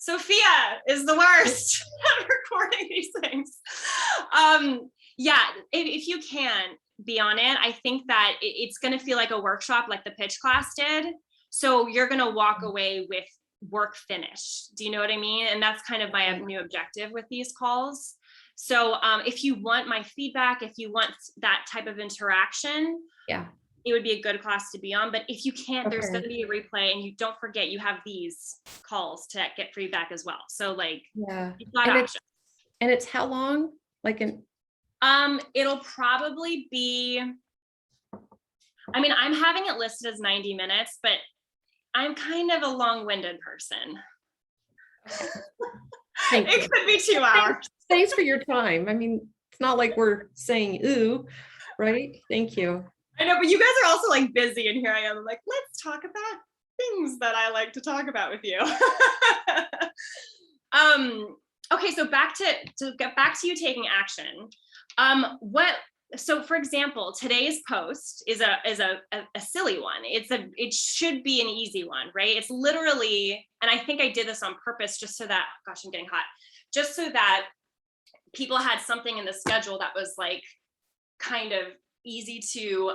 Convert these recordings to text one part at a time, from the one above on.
Sophia is the worst at recording these things. Yeah, if you can be on it, I think that it's going to feel like a workshop like the pitch class did. So you're going to walk away with work finished. Do you know what I mean? And that's kind of my new objective with these calls. So if you want my feedback, if you want that type of interaction, it would be a good class to be on. But if you can't, there's going to be a replay, and you don't forget you have these calls to get feedback as well. So like, you've got options. And it's how long? Like it'll probably be, I mean, I'm having it listed as 90 minutes, but I'm kind of a long-winded person. It could be 2 hours. Thanks for your time. I mean, it's not like we're saying, ooh, right? Thank you. I know, but you guys are also like busy, and here I am like, let's talk about things that I like to talk about with you. Okay, so get back to you taking action. So for example, today's post is a silly one. It should be an easy one, right? It's literally, and I think I did this on purpose just so that, gosh, I'm getting hot, just so that people had something in the schedule that was like kind of easy to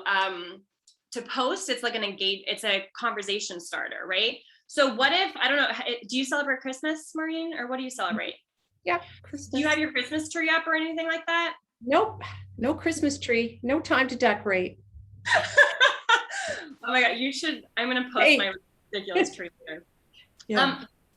post. It's like it's a conversation starter, right? So what if, I don't know, do you celebrate Christmas, Maureen, or what do you celebrate? Yeah, Christmas. Do you have your Christmas tree up or anything like that? Nope, no Christmas tree, no time to decorate. Oh my God, you should, I'm gonna post my ridiculous tree later.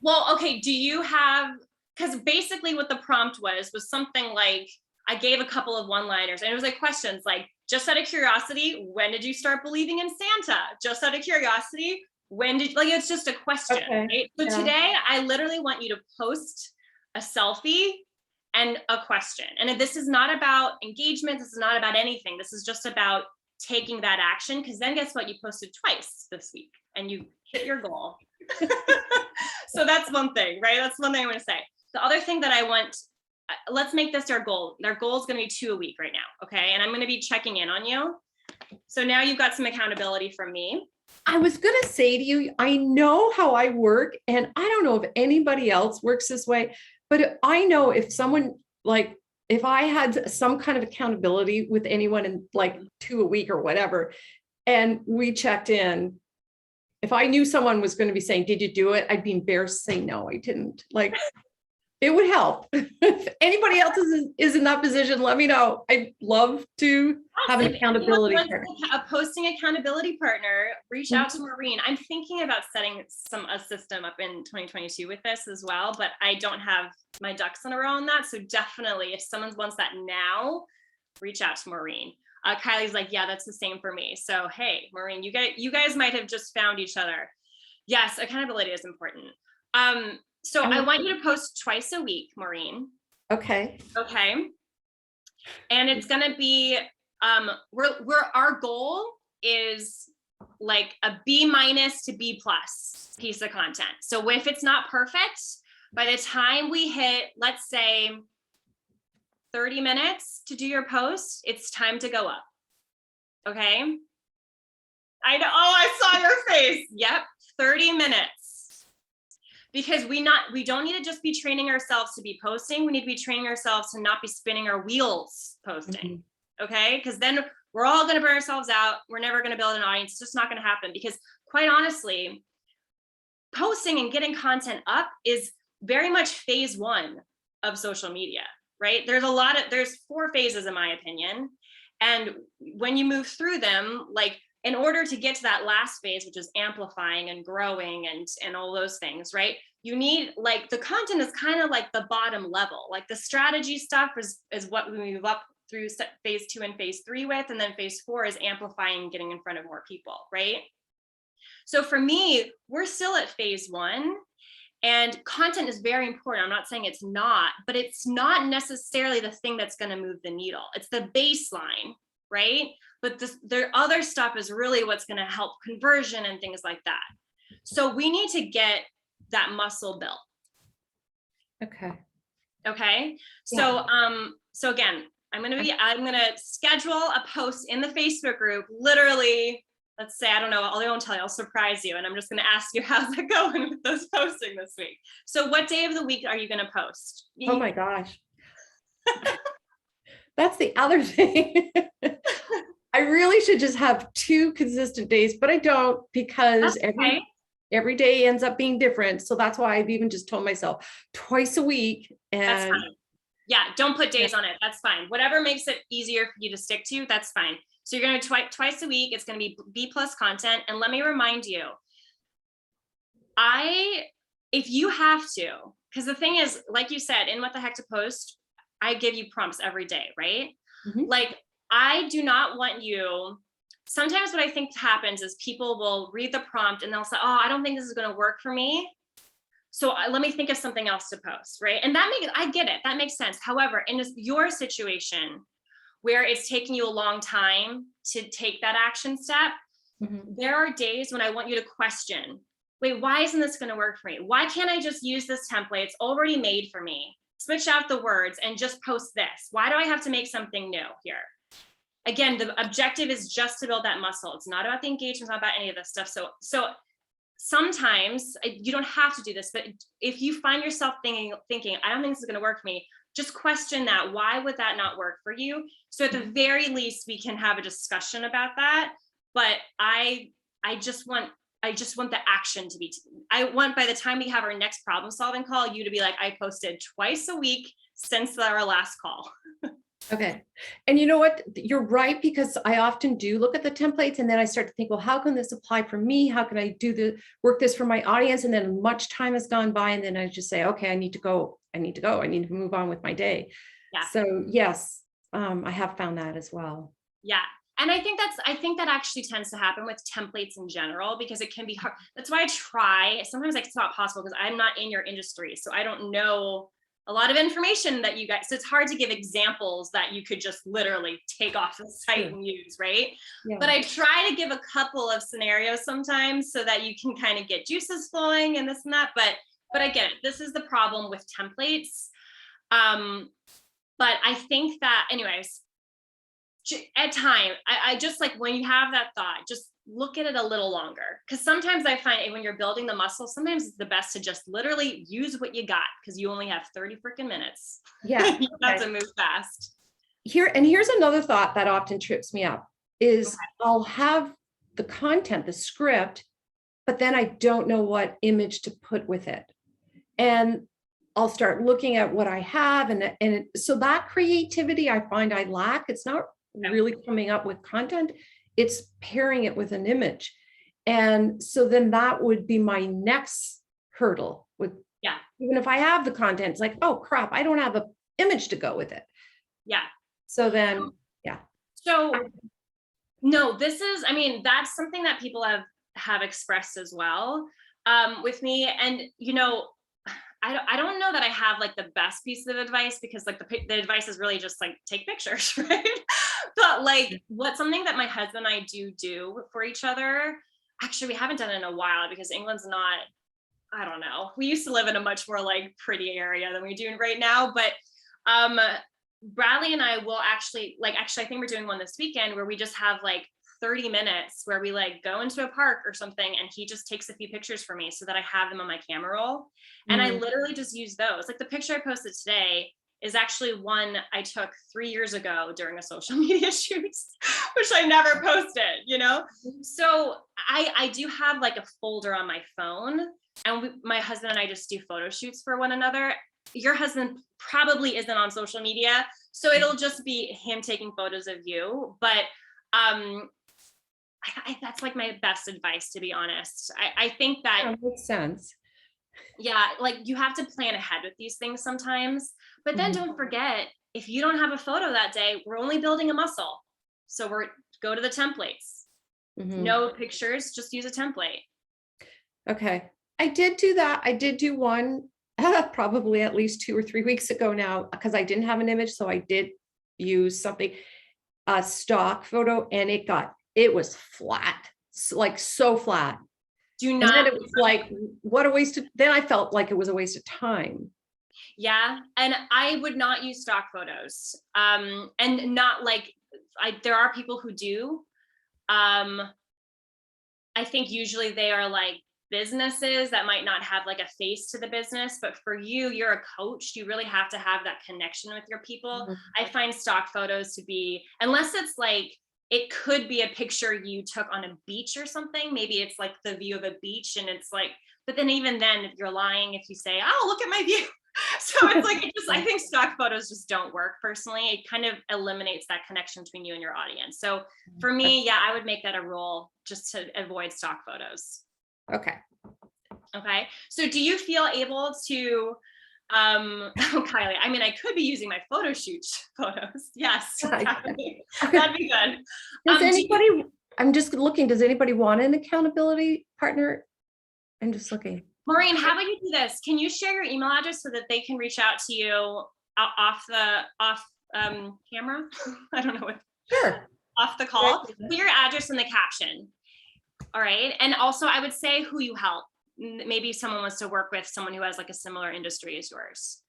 Well, okay, do you have, because basically what the prompt was something like, I gave a couple of one-liners, and it was like questions like, just out of curiosity, when did you start believing in Santa? Just out of curiosity, it's just a question, right? So today, I literally want you to post a selfie and a question. And this is not about engagement. This is not about anything. This is just about taking that action, because then guess what? You posted twice this week and you hit your goal. So that's one thing, right? That's one thing I want to say. The other thing that I want, let's make this our goal. Their goal is going to be 2 a week right now. Okay. And I'm going to be checking in on you. So now you've got some accountability from me. I was going to say to you, I know how I work, and I don't know if anybody else works this way, but I know if someone, like, if I had some kind of accountability with anyone in like 2 a week or whatever, and we checked in, if I knew someone was going to be saying, did you do it? I'd be embarrassed to say, no, I didn't. Like, it would help. If anybody else is in that position, let me know. I'd love to have an accountability partner. A posting accountability partner, reach out to Maureen. I'm thinking about setting a system up in 2022 with this as well, but I don't have my ducks in a row on that. So definitely, if someone wants that now, reach out to Maureen. Kylie's like, yeah, that's the same for me. So, hey, Maureen, you guys might have just found each other. Yes, accountability is important. So I want you to post twice a week, Maureen. Okay. And it's gonna be, our goal is like a B- to B+ piece of content. So if it's not perfect, by the time we hit, let's say 30 minutes to do your post, it's time to go up. Okay. I know. Oh, I saw your face. Yep. 30 minutes. Because we don't need to just be training ourselves to be posting. We need to be training ourselves to not be spinning our wheels posting. Okay. Because then we're all going to burn ourselves out. We're never going to build an audience. It's just not going to happen, because quite honestly, posting and getting content up is very much phase 1 of social media, right? There's 4 phases in my opinion. And when you move through them, like, in order to get to that last phase, which is amplifying and growing and all those things, right? You need, like, the content is kind of like the bottom level. Like, the strategy stuff is what we move up through phase 2 and phase 3 with, and then phase 4 is amplifying and getting in front of more people, right? So for me, we're still at phase 1, and content is very important. I'm not saying it's not, but it's not necessarily the thing that's going to move the needle. It's the baseline, right? But the other stuff is really what's going to help conversion and things like that. So we need to get that muscle built. Okay. So, so again, I'm going to schedule a post in the Facebook group literally let's say, I don't know, I won't tell you, I'll surprise you. And I'm just going to ask you, how's it going with those posting this week? So what day of the week are you going to post? Oh my gosh. That's the other thing. I really should just have 2 consistent days, but I don't, because That's okay. every day ends up being different. So that's why I've even just told myself twice a week. That's And fine. Yeah, don't put days on it. That's fine. Whatever makes it easier for you to stick to, that's fine. So you're going to twice a week. It's going to be B+ content. And let me remind you, if you have to, because the thing is, like you said, in What the Heck to Post, I give you prompts every day, right? Mhm. Like, I do not want you. Sometimes what I think happens is people will read the prompt and they'll say, oh, I don't think this is going to work for me. So let me think of something else to post, right? And I get it. That makes sense. However, in your situation where it's taking you a long time to take that action step, Mhm. there are days when I want you to question, wait, why isn't this going to work for me? Why can't I just use this template? It's already made for me. Switch out the words and just post this. Why do I have to make something new here? Again, the objective is just to build that muscle. It's not about the engagement, it's not about any of this stuff. So sometimes you don't have to do this, but if you find yourself thinking, I don't think this is going to work for me, just question that. Why would that not work for you? So at the very least, we can have a discussion about that. But I just want the action to be, I want, by the time we have our next problem solving call, you to be like, I posted twice a week since our last call. Okay. And you know what? You're right, because I often do look at the templates and then I start to think, well, how can this apply for me? How can I work this for my audience? And then much time has gone by and then I just say, okay, I need to go. I need to move on with my day. Yeah. So yes, I have found that as well. Yeah. And I think that actually tends to happen with templates in general, because it can be hard. That's why I try. Sometimes like, it's not possible because I'm not in your industry. So I don't know a lot of information that you guys, so it's hard to give examples that you could just literally take off the site and use, right? Yeah. But I try to give a couple of scenarios sometimes so that you can kind of get juices flowing and this and that. But again, this is the problem with templates. But I think that, anyways, at time, I just like, when you have that thought, just look at it a little longer. Because sometimes I find when you're building the muscle, sometimes it's the best to just literally use what you got, because you only have 30 freaking minutes. Yeah. You have to move fast. Here's another thought that often trips me up is I'll have the content, the script, but then I don't know what image to put with it. And I'll start looking at what I have. And so that creativity I find I lack. It's not really coming up with content. It's pairing it with an image. And so then that would be my next hurdle with, even if I have the content, it's like, oh crap, I don't have an image to go with it. Yeah. So then, So no, I mean, that's something that people have expressed as well with me. And, you know, I don't know that I have like the best piece of advice, because like the advice is really just like take pictures, right? But like something that my husband and I do for each other, actually we haven't done it in a while because England's not, I don't know. We used to live in a much more like pretty area than we do right now, but Bradley and I will actually I think we're doing one this weekend where we just have like 30 minutes where we like go into a park or something and he just takes a few pictures for me so that I have them on my camera roll. And I literally just use those. Like the picture I posted today is actually one I took 3 years ago during a social media shoot, which I never posted, you know? So I do have like a folder on my phone, and my husband and I just do photo shoots for one another. Your husband probably isn't on social media, so it'll just be him taking photos of you. But that's like my best advice, to be honest. I think that makes sense. Yeah, like you have to plan ahead with these things sometimes. But then don't forget, if you don't have a photo that day, we're only building a muscle. So go to the templates. No pictures, just use a template. Okay. I did do that. I did do one probably at least 2 or 3 weeks ago now, because I didn't have an image. So I did use something, a stock photo, and it was flat, like so flat. Do not. And then it was like, what a waste of, then I felt like it was a waste of time. Yeah. And I would not use stock photos. And not like, there are people who do. I think usually they are like businesses that might not have like a face to the business, but for you, you're a coach. You really have to have that connection with your people. Mhm. I find stock photos to be, unless it's like, it could be a picture you took on a beach or something. Maybe it's like the view of a beach and it's like, but then even then, if you're lying, if you say, oh, look at my view. So it's like, I think stock photos just don't work personally. It kind of eliminates that connection between you and your audience. So for me, yeah, I would make that a rule just to avoid stock photos. Okay. Okay. So do you feel able to, oh, Kylie, I mean, I could be using my photo shoot photos. Yes. That'd be good. Does Do you- anybody, I'm just looking, does anybody want an accountability partner? I'm just looking. Maureen, how about you do this? Can you share your email address so that they can reach out to you off camera? I don't know what, Sure. off the call. Put your address in the caption. All right. And also I would say who you help. Maybe someone wants to work with someone who has like a similar industry as yours.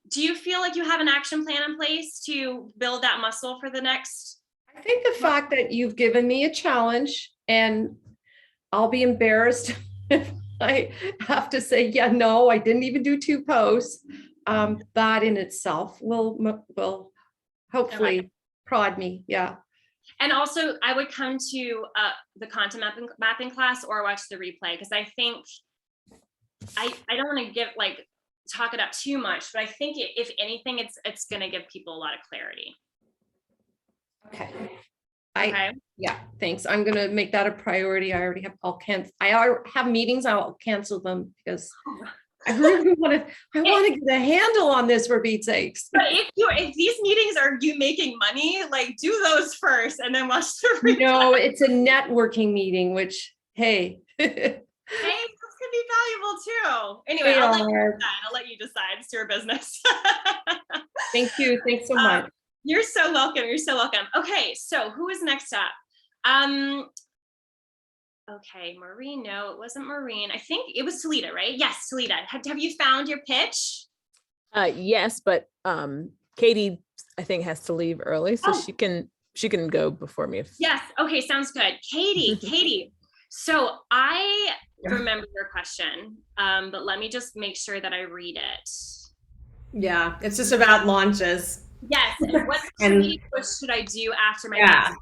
Do you feel like you have an action plan in place to build that muscle for the next? I think the fact that you've given me a challenge, and I'll be embarrassed if I have to say, yeah, no, I didn't even do 2 posts. That in itself will hopefully prod me. Yeah. And also I would come to the content mapping class or watch the replay, because I think I don't want to give like talk it up too much, but I think if anything, it's going to give people a lot of clarity. Okay. Okay. Yeah, thanks. I'm gonna make that a priority. I already have, have meetings. I'll cancel them because I really want to get a handle on this, for Pete's sakes. But if these meetings are you making money, like do those first and then watch the replay. No, it's a networking meeting, which, hey. Hey, this could be valuable too. Anyway, I'll let you decide. It's your business. Thank you. Thanks so much. You're so welcome. You're so welcome. Okay, so who is next up? Okay, Maureen. No, it wasn't Maureen. I think it was Talita, right? Yes, Talita. Have you found your pitch? Yes, but Katie, I think, has to leave early, so she can go before me. Yes. Okay, sounds good. Katie. So I remember your question, but let me just make sure that I read it. Yeah, it's just about launches. Yes. What should I do after my Yeah. is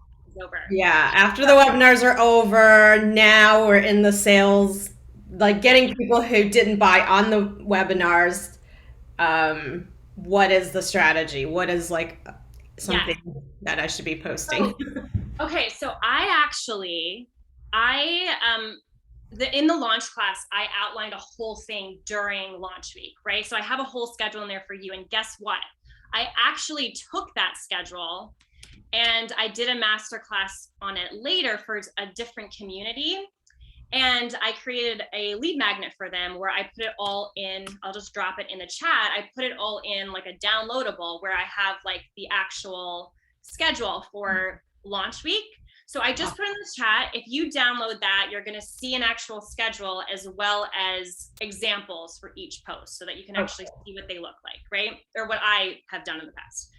over? Yeah, after the webinars are over, now we're in the sales, like getting people who didn't buy on the webinars. What is the strategy? What is like something that I should be posting? Okay, so in the launch class, I outlined a whole thing during launch week, right? So I have a whole schedule in there for you. And guess what? I actually took that schedule and I did a masterclass on it later for a different community. And I created a lead magnet for them where I put it all in, I'll just drop it in the chat. I put it all in like a downloadable where I have like the actual schedule for launch week. So I just put in the chat, if you download that, you're going to see an actual schedule as well as examples for each post so that you can actually see what they look like, right? Or what I have done in the past.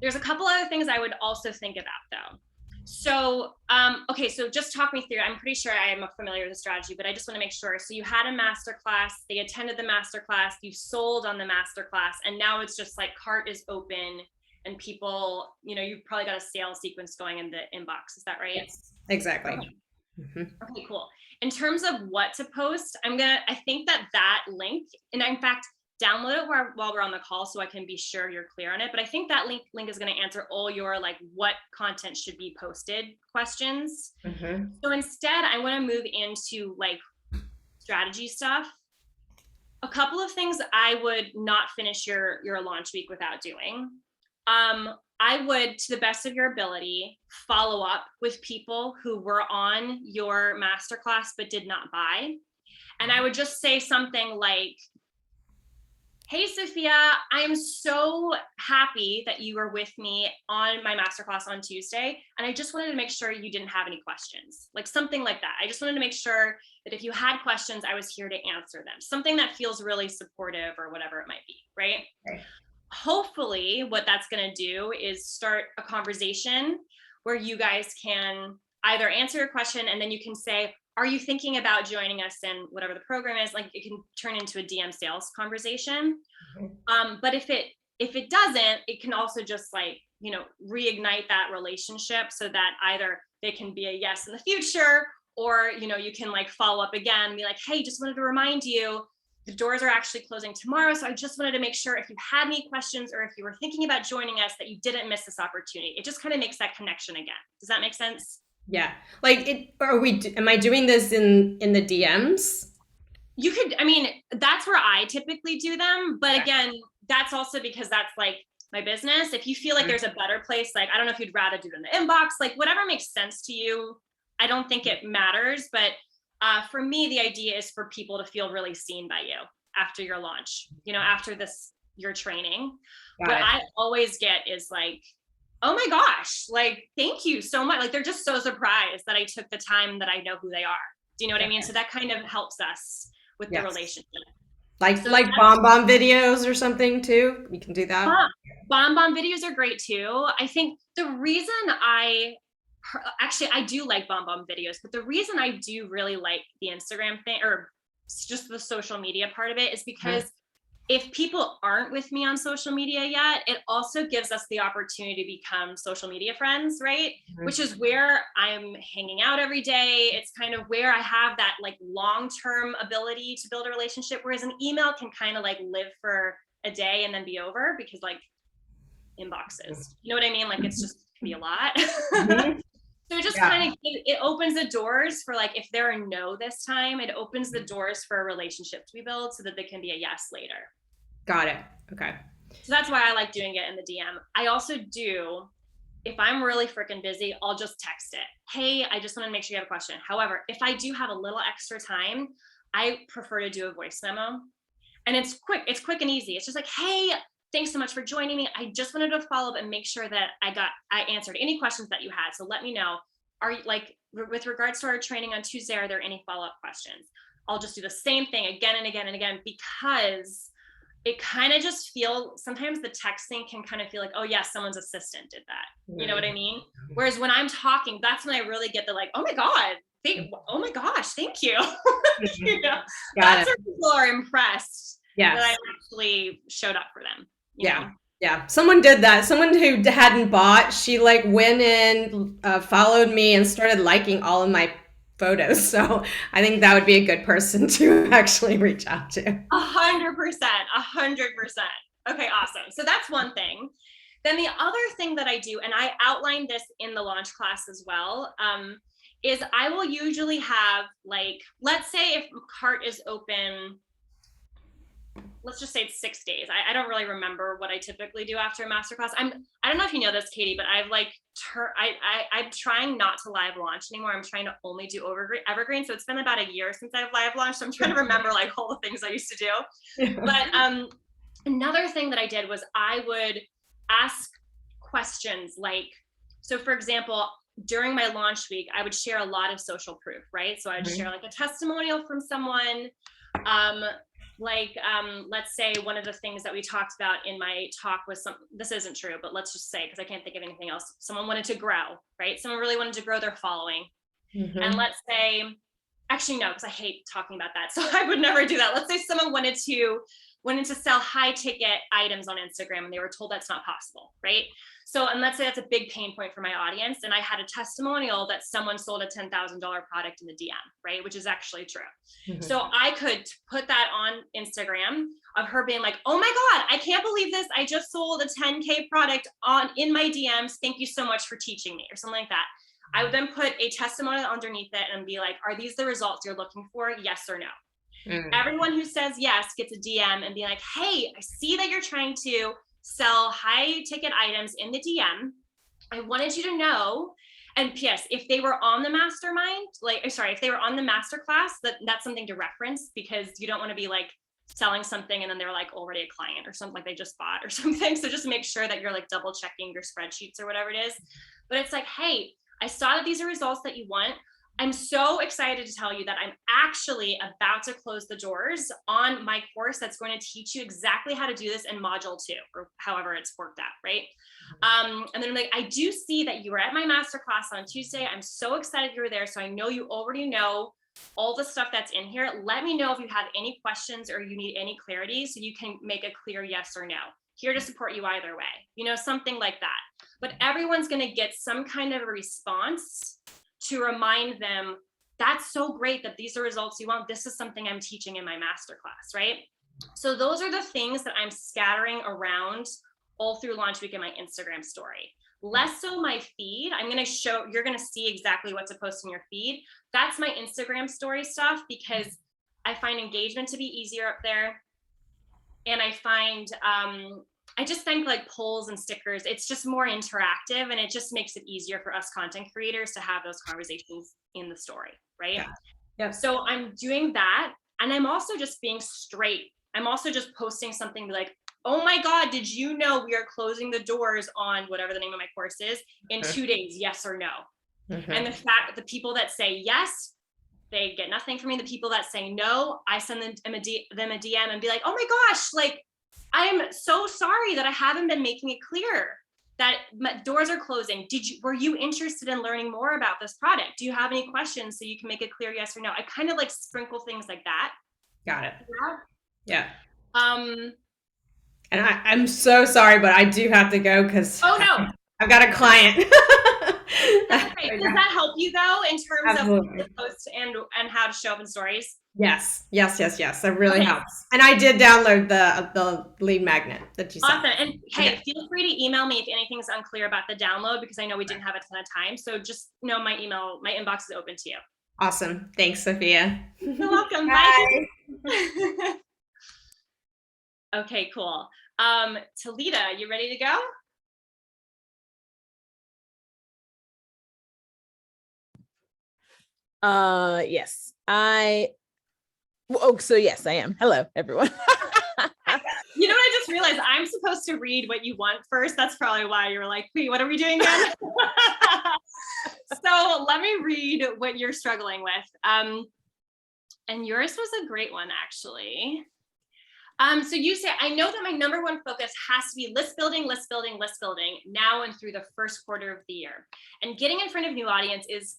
There's a couple other things I would also think about though. So, okay, so just talk me through. I'm pretty sure I am familiar with the strategy, but I just want to make sure. So you had a masterclass, they attended the masterclass, you sold on the masterclass, and now it's just like cart is open and people, you've probably got a sales sequence going in the inbox. Is that right? Yes, exactly. Okay. Okay, cool. In terms of what to post, I think that link, and in fact, download it while we're on the call so I can be sure you're clear on it. But I think that link is going to answer all your like what content should be posted questions. So instead, I want to move into like strategy stuff. A couple of things I would not finish your launch week without doing. I would, to the best of your ability, follow up with people who were on your masterclass but did not buy. And I would just say something like, hey, Sophia, I am so happy that you were with me on my masterclass on Tuesday. And I just wanted to make sure you didn't have any questions, like something like that. I just wanted to make sure that if you had questions, I was here to answer them. Something that feels really supportive or whatever it might be, right? Hopefully what that's going to do is start a conversation where you guys can either answer your question, and then you can say, are you thinking about joining us in whatever the program is? Like, it can turn into a DM sales conversation. But if it doesn't, it can also just like, you know, reignite that relationship so that either they can be a yes in the future, or, you know, you can like follow up again and be like, hey, just wanted to remind you, the doors are actually closing tomorrow. So I just wanted to make sure if you had any questions or if you were thinking about joining us, that you didn't miss this opportunity. It just kind of makes that connection again. Does that make sense? Yeah. Like, am I doing this in the DMs? You could, I mean, that's where I typically do them. But again, that's also because that's like my business. If you feel like there's a better place, like, I don't know if you'd rather do it in the inbox, like whatever makes sense to you. I don't think it matters, but for me, the idea is for people to feel really seen by you after your launch, you know, after your training. What I always get is like, oh my gosh, like, thank you so much. Like, they're just so surprised that I took the time, that I know who they are. Do you know what I mean? So that kind of helps us with the relationship. Like BombBomb videos or something too. You can do that. BombBomb videos are great too. I think the reason I do like BombBomb videos, but the reason I do really like the Instagram thing, or just the social media part of it, is because if people aren't with me on social media yet, it also gives us the opportunity to become social media friends, right? Which is where I'm hanging out every day. It's kind of where I have that like long-term ability to build a relationship, whereas an email can kind of like live for a day and then be over, because like inboxes, you know what I mean? Like, it's just can be a lot. So it just kind of, it opens the doors for like, if there are no this time, it opens the doors for a relationship to be built so that they can be a yes later. Got it. Okay. So that's why I like doing it in the DM. I also do, if I'm really freaking busy, I'll just text it. Hey, I just want to make sure you have a question. However, if I do have a little extra time, I prefer to do a voice memo. And it's quick and easy. It's just like, hey, thanks so much for joining me. I just wanted to follow up and make sure that I answered any questions that you had. So let me know. Are you, like, with regards to our training on Tuesday, are there any follow-up questions? I'll just do the same thing again and again and again, because it kind of just feels, sometimes the texting can kind of feel like, oh yeah, someone's assistant did that. You know what I mean? Whereas when I'm talking, that's when I really get the like, oh my God, oh my gosh, thank you. You know, that's where people are impressed that I actually showed up for them. You know? Yeah. Someone did that. Someone who hadn't bought, she like went in, followed me and started liking all of my photos. So I think that would be a good person to actually reach out to. 100%. Okay, awesome. So that's one thing. Then the other thing that I do, and I outlined this in the launch class as well, is I will usually have, like, let's say if cart is open, let's just say it's 6 days. I don't really remember what I typically do after a masterclass. I don't know if you know this, Katie, but I've like, I'm trying not to live launch anymore. I'm trying to only do evergreen. So it's been about a year since I've live launched. So I'm trying to remember like all the things I used to do. But another thing that I did was I would ask questions like, so for example, during my launch week, I would share a lot of social proof, right? So I'd share like a testimonial from someone. Let's say one of the things that we talked about in my talk was this isn't true, but let's just say, because I can't think of anything else. Someone wanted to grow, right? Someone really wanted to grow their following. And let's say, actually, no, because I hate talking about that. So I would never do that. Let's say someone wanted to sell high ticket items on Instagram and they were told that's not possible, right? So, and let's say that's a big pain point for my audience. And I had a testimonial that someone sold a $10,000 product in the DM, right? Which is actually true. So I could put that on Instagram of her being like, oh my God, I can't believe this. I just sold a 10K product in my DMs. Thank you so much for teaching me, or something like that. I would then put a testimonial underneath it and be like, are these the results you're looking for? Yes or no? Everyone who says yes gets a DM and be like, hey, I see that you're trying to sell high ticket items in the DM. I wanted you to know, and P.S., if they were on the mastermind, if they were on the masterclass, that's something to reference, because you don't want to be like selling something and then they're like already a client or something, like they just bought or something. So just make sure that you're like double checking your spreadsheets or whatever it is. But it's like, hey, I saw that these are results that you want. I'm so excited to tell you that I'm actually about to close the doors on my course that's going to teach you exactly how to do this in module 2, or however it's worked out, right? And then I'm like, I do see that you were at my masterclass on Tuesday. I'm so excited you were there. So I know you already know all the stuff that's in here. Let me know if you have any questions or you need any clarity so you can make a clear yes or no. Here to support you either way, you know, something like that. But everyone's going to get some kind of a response to remind them, that's so great that these are results you want. This is something I'm teaching in my masterclass, right? So those are the things that I'm scattering around all through launch week in my Instagram story. Less so my feed. I'm going to show, you're going to see exactly what to post in your feed. That's my Instagram story stuff, because I find engagement to be easier up there. And I find, I just think like polls and stickers, it's just more interactive, and it just makes it easier for us content creators to have those conversations in the story, right? Yeah. Yep. So I'm doing that. And I'm also just being straight. I'm also just posting something like, oh my God, did you know we are closing the doors on whatever the name of my course is in 2 days, yes or no? And the fact that the people that say yes, they get nothing from me. The people that say no, I send them a DM and be like, oh my gosh, like, I'm so sorry that I haven't been making it clear that doors are closing. Were you interested in learning more about this product? Do you have any questions so you can make it clear yes or no? I kind of like sprinkle things like that. Got it. Yeah. And I'm so sorry, but I do have to go because I've got a client. That's great. Does that help you though in terms Absolutely. of the post and how to show up in stories? Yes. That really helps. And I did download the lead magnet that you sent. Awesome. And hey, feel free to email me if anything's unclear about the download, because I know we didn't have a ton of time. So just know my inbox is open to you. Awesome. Thanks, Sophia. You're welcome. Bye. Okay, cool. Talita, you ready to go? Yes, so yes, I am. Hello, everyone. You know what I just realized? I'm supposed to read what you want first. That's probably why you were like, wait, what are we doing again? So let me read what you're struggling with. And yours was a great one, actually. So you say, I know that my number one focus has to be list building now and through the first quarter of the year. And getting in front of new audiences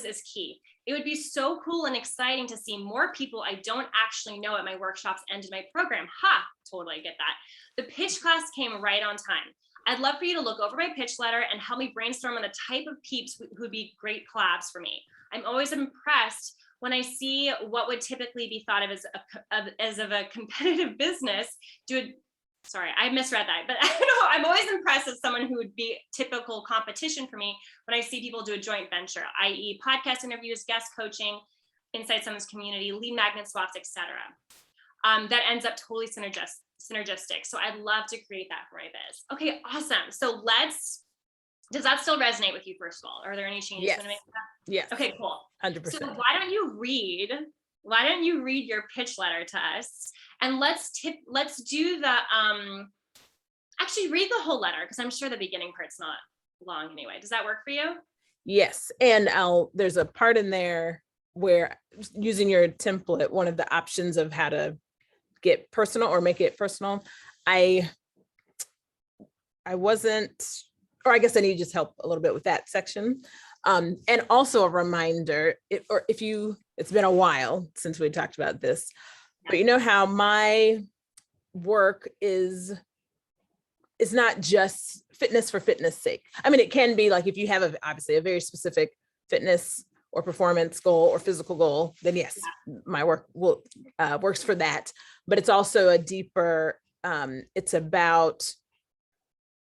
is key. It would be so cool and exciting to see more people I don't actually know at my workshops and in my program. Ha, totally get that. The pitch class came right on time. I'd love for you to look over my pitch letter and help me brainstorm on the type of peeps who would be great collabs for me. I'm always impressed when I see what would typically be thought of as a competitive business. Sorry, I misread that, but I don't know, I'm always impressed as someone who would be typical competition for me when I see people do a joint venture, i.e. podcast interviews, guest coaching, insights on this community, lead magnet swaps, etc. That ends up totally synergistic. So I'd love to create that for my biz. Okay, awesome. So does that still resonate with you, first of all? Are there any changes you want to make to that? Yes. Okay, cool. 100%. So why don't you read your pitch letter to us, and let's do the actually read the whole letter, because I'm sure the beginning part's not long anyway. Does that work for you? Yes. And there's a part in there where, using your template, one of the options of how to get personal or make it personal, I wasn't, or I guess I need just help a little bit with that section. And also a reminder, it's been a while since we talked about this, but you know how my work is not just fitness for fitness sake. I mean, it can be like, if you have obviously a very specific fitness or performance goal or physical goal, then yes, my work works for that. But it's also a deeper,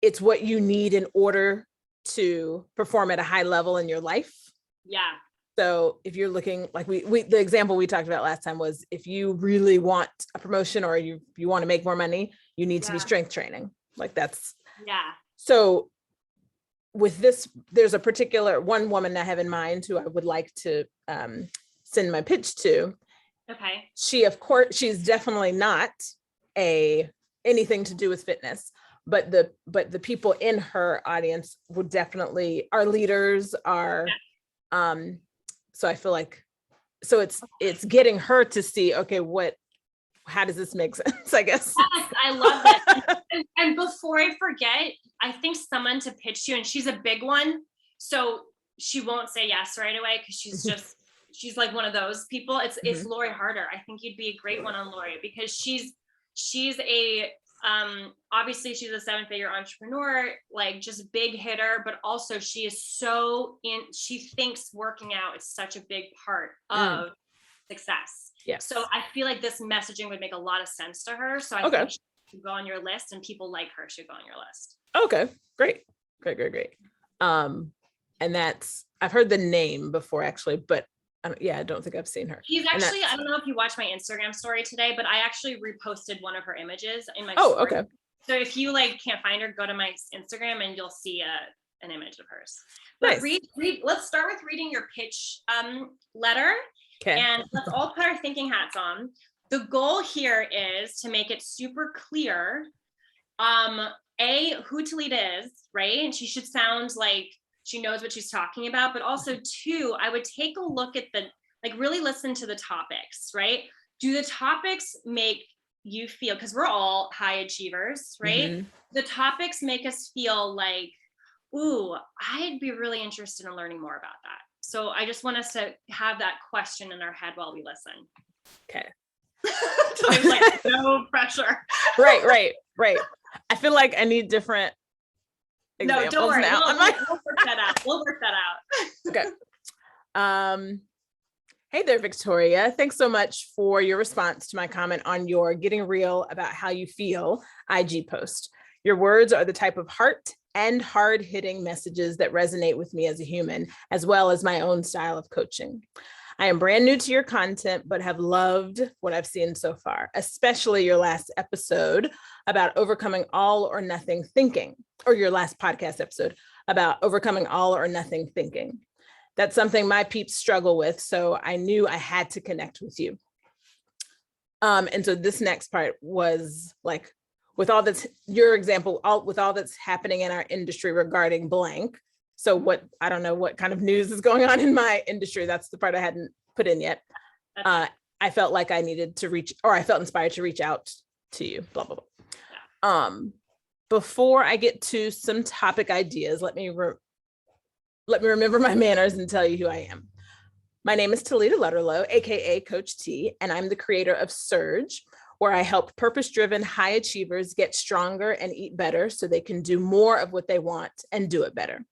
it's what you need in order to perform at a high level in your life. Yeah. So if you're looking, like the example we talked about last time was, if you really want a promotion or you want to make more money, you need to be strength training. Like that's. Yeah. So with this, there's a particular one woman I have in mind who I would like to send my pitch to. Okay. She's definitely not anything to do with fitness, but the people in her audience would definitely, our leaders, are So I feel like, so it's getting her to see, okay, how does this make sense, I guess? Yes, I love it. And before I forget, I think someone to pitch you, and she's a big one, so she won't say yes right away because she's like one of those people. It's Lori Harder. I think you'd be a great one on Lori because she's a obviously she's a 7-figure entrepreneur, like just big hitter, but also she is she thinks working out is such a big part of success. Yes. So I feel like this messaging would make a lot of sense to her. So I think she should go on your list, and people like her should go on your list. Okay, great. And I've heard the name before actually, but I don't think I've seen her. She's actually, I don't know if you watched my Instagram story today, but I actually reposted one of her images in my story. story. Okay. So if you can't find her, go to my Instagram and you'll see an image of hers. But nice. Let's start with reading your pitch letter. Okay. And let's all put our thinking hats on. The goal here is to make it super clear, who Talita is, right? And she should sound like she knows what she's talking about, but also 2, I would take a look at really listen to the topics, right? Do the topics make you feel, because we're all high achievers, right? Mm-hmm. The topics make us feel like, ooh, I'd be really interested in learning more about that. So I just want us to have that question in our head while we listen. Okay. Like, no pressure. Right. I feel like I need different examples. No, don't worry. Now. We'll work that out. Okay. Hey there, Victoria. Thanks so much for your response to my comment on your Getting Real About How You Feel IG post. Your words are the type of heart and hard-hitting messages that resonate with me as a human, as well as my own style of coaching. I am brand new to your content, but have loved what I've seen so far, especially your last episode about overcoming all or nothing thinking, or your last podcast episode about overcoming all or nothing thinking. That's something my peeps struggle with, so I knew I had to connect with you. And so this next part was like, with all that's your example, with all that's happening in our industry regarding blank. So I don't know what kind of news is going on in my industry. That's the part I hadn't put in yet. I felt like I needed to I felt inspired to reach out to you, blah, blah, blah. Before I get to some topic ideas, let me remember my manners and tell you who I am. My name is Talita Lutterloh, AKA Coach T, and I'm the creator of Surge, where I help purpose-driven high achievers get stronger and eat better so they can do more of what they want and do it better.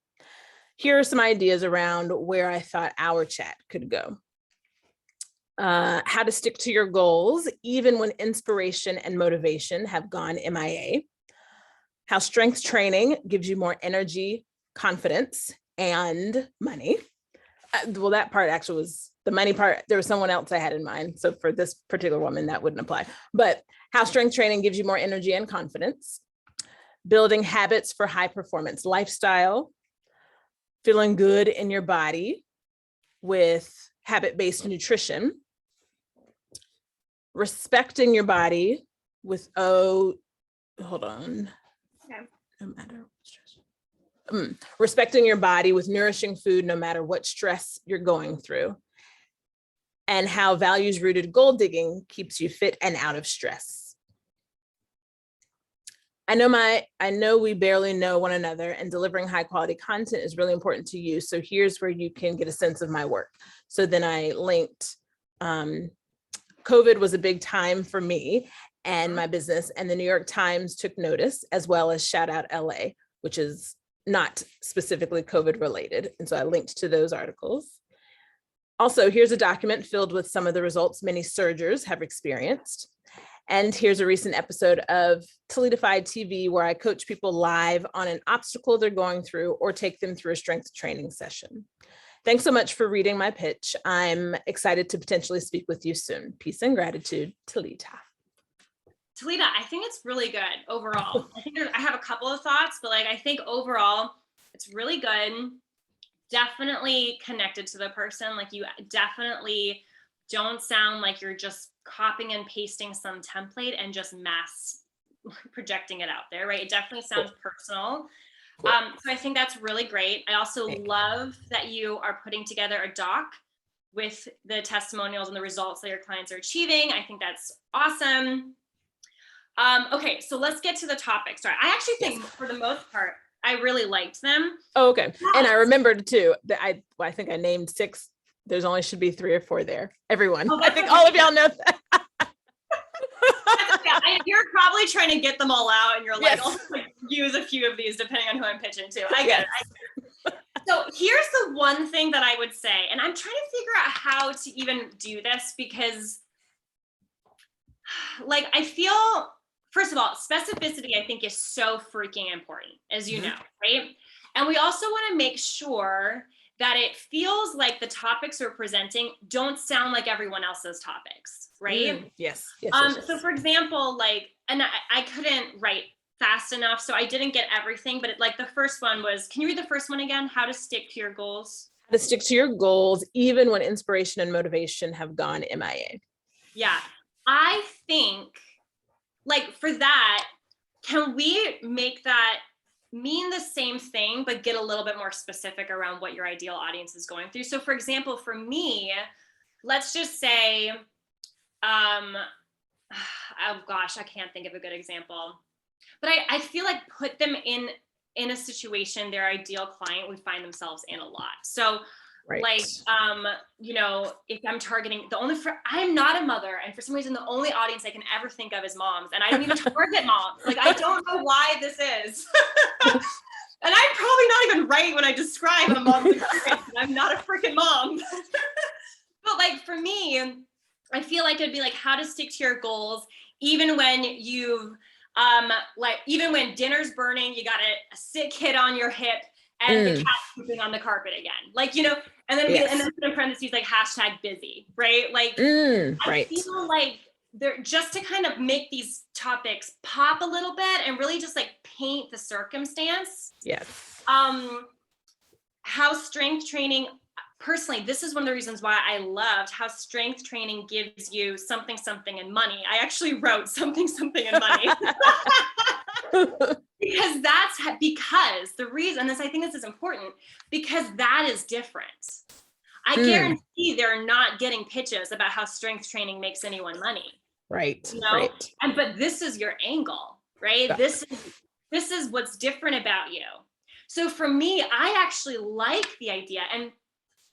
Here are some ideas around where I thought our chat could go. How to stick to your goals, even when inspiration and motivation have gone MIA. How strength training gives you more energy, confidence, and money. Well, that part actually was the money part. There was someone else I had in mind. So for this particular woman, that wouldn't apply. But how strength training gives you more energy and confidence. Building habits for high performance lifestyle. Feeling good in your body with habit-based nutrition. Respecting your body with, hold on. Okay. No matter what stress. Respecting your body with nourishing food, no matter what stress you're going through. And how values-rooted goal digging keeps you fit and out of stress. I know we barely know one another, and delivering high quality content is really important to you. So here's where you can get a sense of my work. So then I linked, COVID was a big time for me and my business, and the New York Times took notice, as well as Shout Out LA, which is not specifically COVID related. And so I linked to those articles. Also, here's a document filled with some of the results many surgers have experienced. And here's a recent episode of Talitified TV where I coach people live on an obstacle they're going through or take them through a strength training session. Thanks so much for reading my pitch. I'm excited to potentially speak with you soon. Peace and gratitude, Talita. Talita, I think it's really good overall. I have a couple of thoughts, but I think overall it's really good. Definitely connected to the person. You definitely don't sound like you're just copying and pasting some template and just mass projecting it out there, right? It definitely sounds personal. Cool. So I think that's really great. I also love that you are putting together a doc with the testimonials and the results that your clients are achieving. I think that's awesome. Okay, so let's get to the topics. Sorry, I actually think for the most part, I really liked them. Oh, okay. And I remembered too that I think I named 6. There's only should be 3 or 4 there. Everyone. Oh, I think all of y'all know that. You're probably trying to get them all out, and you're like, Yes. I'll like, use a few of these depending on who I'm pitching to. I get it. So here's the one thing that I would say, and I'm trying to figure out how to even do this because, like, I feel, first of all, specificity I think is so freaking important, as you know, right? And we also want to make sure that it feels like the topics we're presenting don't sound like everyone else's topics, right? Yes. So for example, like, and I couldn't write fast enough, so I didn't get everything, but like the first one was, can you read the first one again? How to stick to your goals. How to stick to your goals, even when inspiration and motivation have gone MIA. Yeah, I think like for that, can we make that mean the same thing, but get a little bit more specific around what your ideal audience is going through? So for example, for me, let's just say, oh gosh, I can't think of a good example, but I feel like put them in a situation their ideal client would find themselves in a lot. So like, you know, if I'm targeting I'm not a mother, and for some reason, the only audience I can ever think of is moms, and I don't even target moms. Like, I don't know why this is. And I'm probably not even right when I describe a mom's experience. I'm not a freaking mom. But like, for me, I feel like it'd be like how to stick to your goals, even when you've, like, even when dinner's burning, you got a sick kid on your hip, and the cat's pooping on the carpet again. Like, you know, and then and then in parentheses, like #busy, right? Like, I feel like they're just to kind of make these topics pop a little bit and really just like paint the circumstance. Yes. How strength training, personally, this is one of the reasons why I loved how strength training gives you something and money. I actually wrote something and money. Because the reason I think this is important, because that is different. I guarantee they're not getting pitches about how strength training makes anyone money. Right. You know? Right. But this is your angle, right? Yeah. This is what's different about you. So for me, I actually like the idea, and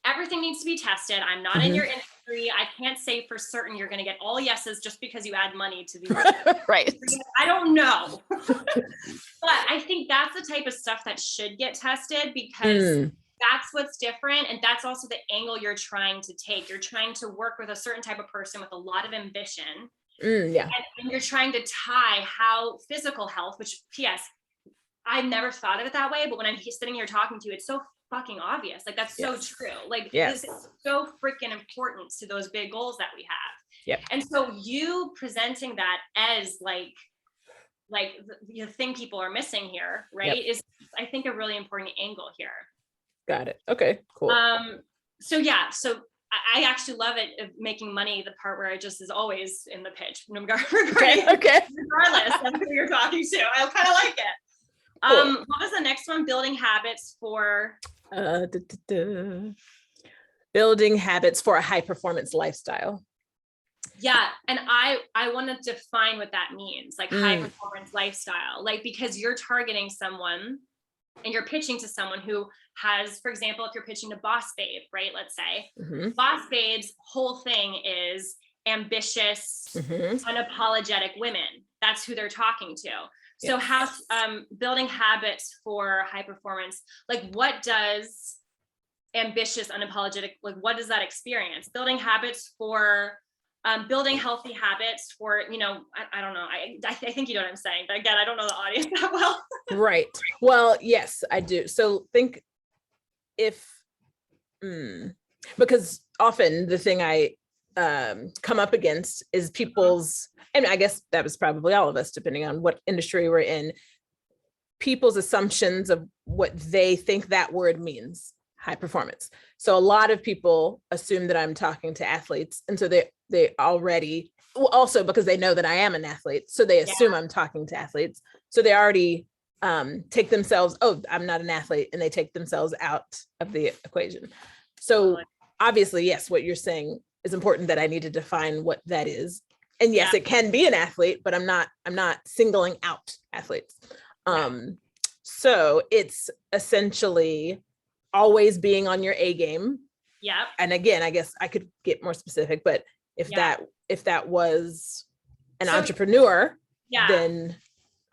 everything needs to be tested. I'm not in your industry. I can't say for certain you're going to get all yeses just because you add money to the right. I don't know. But I think that's the type of stuff that should get tested, because that's what's different. And that's also the angle you're trying to take. You're trying to work with a certain type of person with a lot of ambition. Yeah. And you're trying to tie how physical health, which P.S., I've never thought of it that way, but when I'm sitting here talking to you, it's so fucking obvious. Like, that's so true. Like, this is so freaking important to those big goals that we have. Yep. And so you presenting that as like the thing people are missing here, right, is I think a really important angle here. Got it. Okay, cool. So I actually love it of making money, the part where I just is always in the pitch, regardless of who you're talking to. I kind of like it. Cool. What was the next one? Building habits for building habits for a high performance lifestyle. Yeah. And I want to define what that means, like high performance lifestyle, like, because you're targeting someone and you're pitching to someone who has, for example, if you're pitching to Boss Babe, right? Let's say Boss Babe's whole thing is ambitious, unapologetic women. That's who they're talking to. So how building habits for high performance, like, what does ambitious, unapologetic, like, what does that experience? Building habits for building healthy habits for, you know, I don't know. I think you know what I'm saying, but again, I don't know the audience that well. Right. Well, yes, I do. So think because often the thing I come up against is people's, and I guess that was probably all of us, depending on what industry we're in, people's assumptions of what they think that word means, high performance. So a lot of people assume that I'm talking to athletes. And so they already, well, also because they know that I am an athlete, so they assume I'm talking to athletes. So they already take themselves, oh, I'm not an athlete, and they take themselves out of the equation. So obviously, yes, what you're saying is important, that I need to define what that is. And yes, it can be an athlete, but I'm not singling out athletes. So it's essentially always being on your A game. Yeah. And again, I guess I could get more specific, but if that was an entrepreneur, then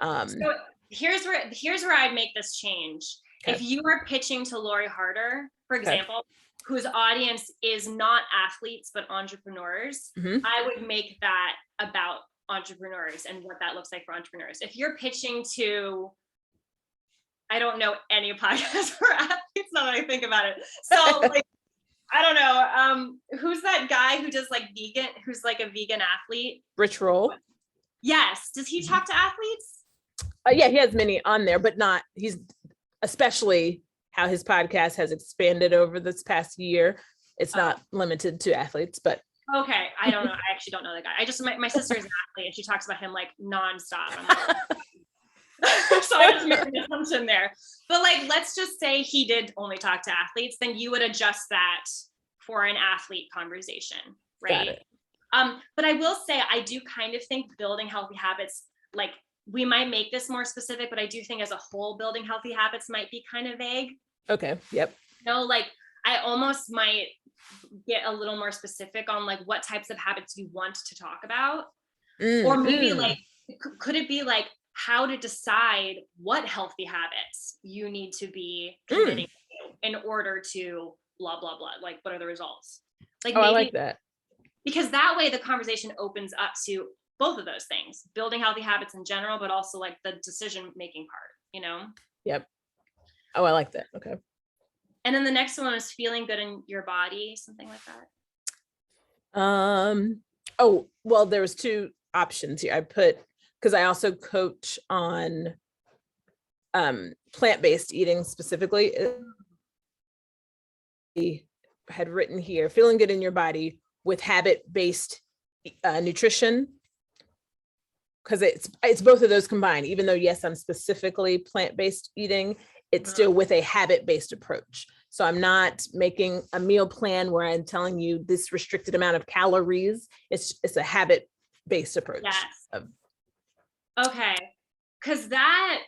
so here's where I'd make this change. Okay. If you are pitching to Lori Harder, for example, whose audience is not athletes but entrepreneurs, I would make that about entrepreneurs and what that looks like for entrepreneurs. If you're pitching to, I don't know any podcast for athletes now that I think about it. So like, I don't know, who's that guy who does like vegan, who's like a vegan athlete? Rich Roll. Yes. Does he talk to athletes? Yeah, he has many on there, but he's especially how his podcast has expanded over this past year. It's not limited to athletes, but. Okay. I don't know. I actually don't know the guy. My sister is an athlete and she talks about him like nonstop. So I just made an assumption there. But like, let's just say he did only talk to athletes, then you would adjust that for an athlete conversation, right? Got it. But I will say, I do kind of think building healthy habits, like we might make this more specific, but I do think as a whole, building healthy habits might be kind of vague. Okay. Yep. Like I almost might get a little more specific on like what types of habits you want to talk about. Or maybe like, could it be like how to decide what healthy habits you need to be committing to in order to blah, blah, blah. Like what are the results? Like maybe, I like that. Because that way the conversation opens up to both of those things, building healthy habits in general, but also like the decision-making part, Yep. Oh, I like that. Okay. And then the next one is feeling good in your body, something like that. Oh, well, there was 2 options here. I put, because I also coach on plant-based eating specifically. I had written here, feeling good in your body with habit-based nutrition, because it's both of those combined. Even though, yes, I'm specifically plant-based eating, it's still with a habit-based approach. So I'm not making a meal plan where I'm telling you this restricted amount of calories. It's a habit-based approach. Yes. Okay. Because that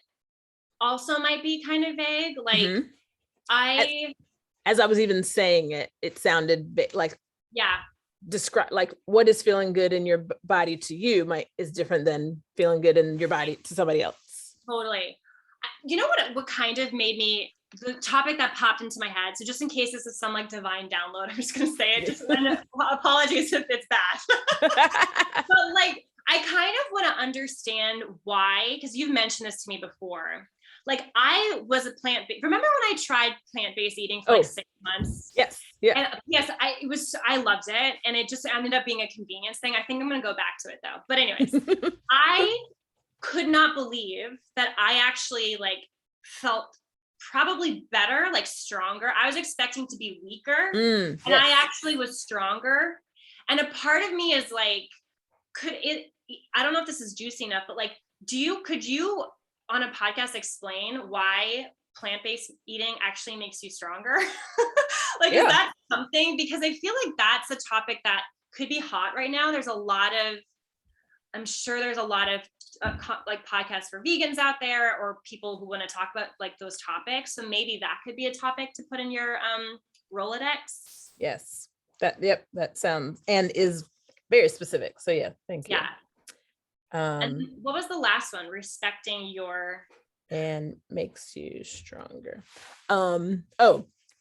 also might be kind of vague. Like as I was even saying it, it sounded like, describe like what is feeling good in your body to you is different than feeling good in your body to somebody else. Totally. You know what kind of made me, the topic that popped into my head. So just in case this is some like divine download, I'm just going to say it. Just apologies if it's bad. But like, I kind of want to understand why, because you've mentioned this to me before. Like I was a plant-based, remember when I tried plant-based eating for like 6 months? Yes. Yeah. And yes, I loved it. And it just ended up being a convenience thing. I think I'm going to go back to it though. But anyways, I could not believe that I actually like felt probably better, like stronger. I was expecting to be weaker and I actually was stronger. And a part of me is like, I don't know if this is juicy enough, but like, could you on a podcast explain why plant-based eating actually makes you stronger? Like, is that something? Because I feel like that's a topic that could be hot right now. I'm sure there's a lot of like podcasts for vegans out there or people who want to talk about like those topics. So maybe that could be a topic to put in your Rolodex. Yes. That sounds and is very specific. So yeah, thank you. Yeah. And what was the last one? Respecting your and makes you stronger.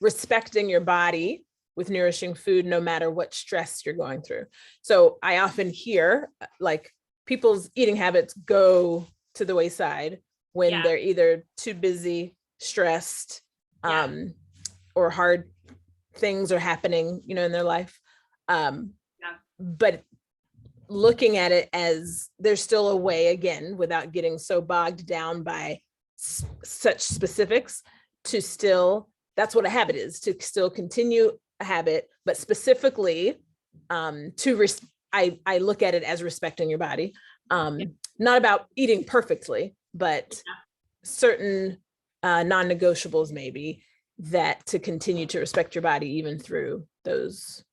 Respecting your body with nourishing food, no matter what stress you're going through. So I often hear like people's eating habits go to the wayside when they're either too busy, stressed, or hard things are happening, in their life. But looking at it as there's still a way, again, without getting so bogged down by such specifics, to still, that's what a habit is, to still continue a habit, but specifically I look at it as respecting your body, not about eating perfectly, but certain non-negotiables maybe, that to continue to respect your body even through those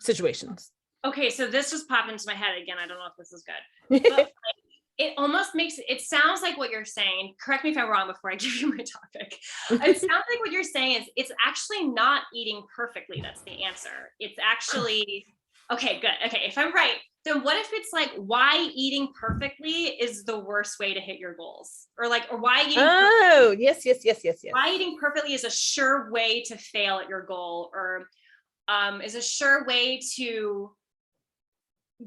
situations? Okay, so this just popped into my head again. I don't know if this is good. But it almost makes it sounds like what you're saying. Correct me if I'm wrong before I give you my topic. It sounds like what you're saying is it's actually not eating perfectly. That's the answer. It's actually okay, good. Okay, if I'm right, then what if it's like why eating perfectly is the worst way to hit your goals? Or why eating Oh, yes. why eating perfectly is a sure way to fail at your goal, or is a sure way to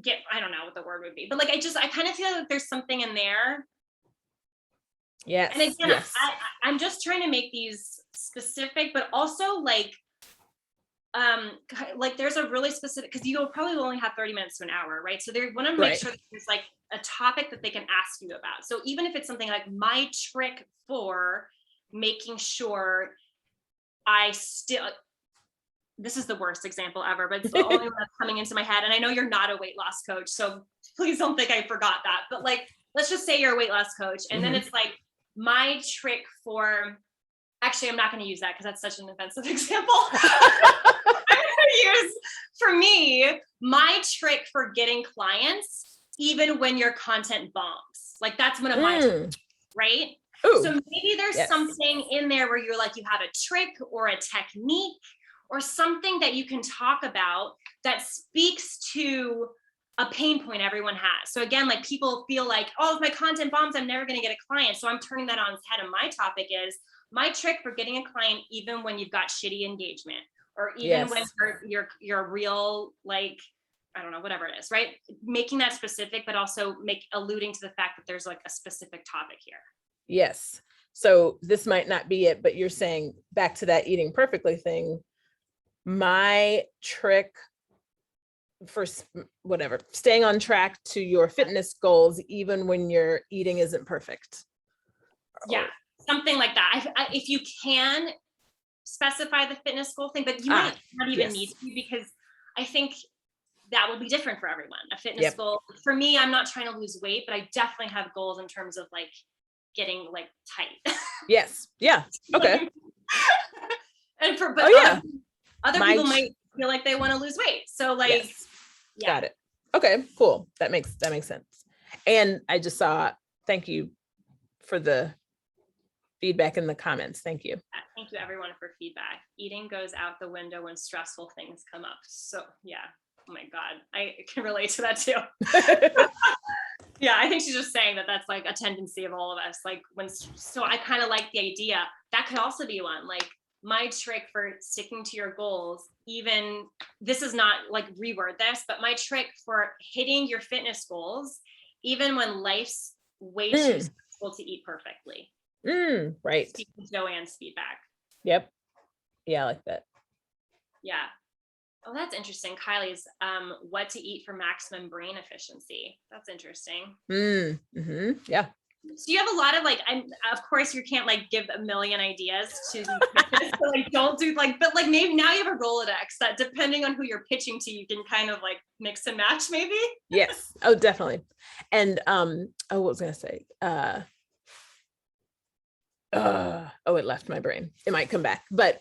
get, I don't know what the word would be, but like I kind of feel like there's something in there. Yes. And again, yes. I'm just trying to make these specific, but also like there's a really specific, because you'll probably only have 30 minutes to an hour, right? So they want to make Right. sure that there's like a topic that they can ask you about. So even if it's something like my trick for making sure I still, this is the worst example ever, but it's the only one that's coming into my head. And I know you're not a weight loss coach, so please don't think I forgot that. But like, let's just say you're a weight loss coach. And then it's like my trick for, actually, I'm not going to use that because that's such an offensive example. I'm going to use, for me, my trick for getting clients, even when your content bombs. Like that's one of my tricks, right? Ooh, so maybe there's yes. something in there where you're like, you have a trick or a technique or something that you can talk about that speaks to a pain point everyone has. So again, like people feel like, oh, if my content bombs, I'm never going to get a client. So I'm turning that on its head. And my topic is my trick for getting a client, even when you've got shitty engagement, or even when you're real, like, I don't know, whatever it is, right? Making that specific, but also alluding to the fact that there's like a specific topic here. Yes. So this might not be it, but you're saying back to that eating perfectly thing. My trick for whatever, staying on track to your fitness goals, even when your eating isn't perfect. Yeah, something like that. If you can specify the fitness goal thing, but you might not even need to, because I think that will be different for everyone. A fitness goal, for me, I'm not trying to lose weight, but I definitely have goals in terms of like getting like tight. Yes. Yeah. Okay. And other people might feel like they want to lose weight. So like, Got it. Okay, cool. That makes sense. And I just saw, thank you for the feedback in the comments. Thank you. Thank you everyone for feedback. Eating goes out the window when stressful things come up. So yeah. Oh my God. I can relate to that too. Yeah. I think she's just saying that that's like a tendency of all of us. Like so I kind of like the idea that could also be one, like my trick for sticking to your goals, even this is not like reword this, but my trick for hitting your fitness goals, even when life's way too stressful to eat perfectly. Right. Joanne's feedback. Yep. Yeah, I like that. Yeah. Oh, that's interesting. Kylie's what to eat for maximum brain efficiency. That's interesting. Yeah. So you have a lot of like, of course you can't like give a million ideas to so like don't do like, but like maybe now you have a Rolodex that depending on who you're pitching to, you can kind of like mix and match maybe. Yes. Oh, definitely. And what was I gonna say? It left my brain. It might come back. But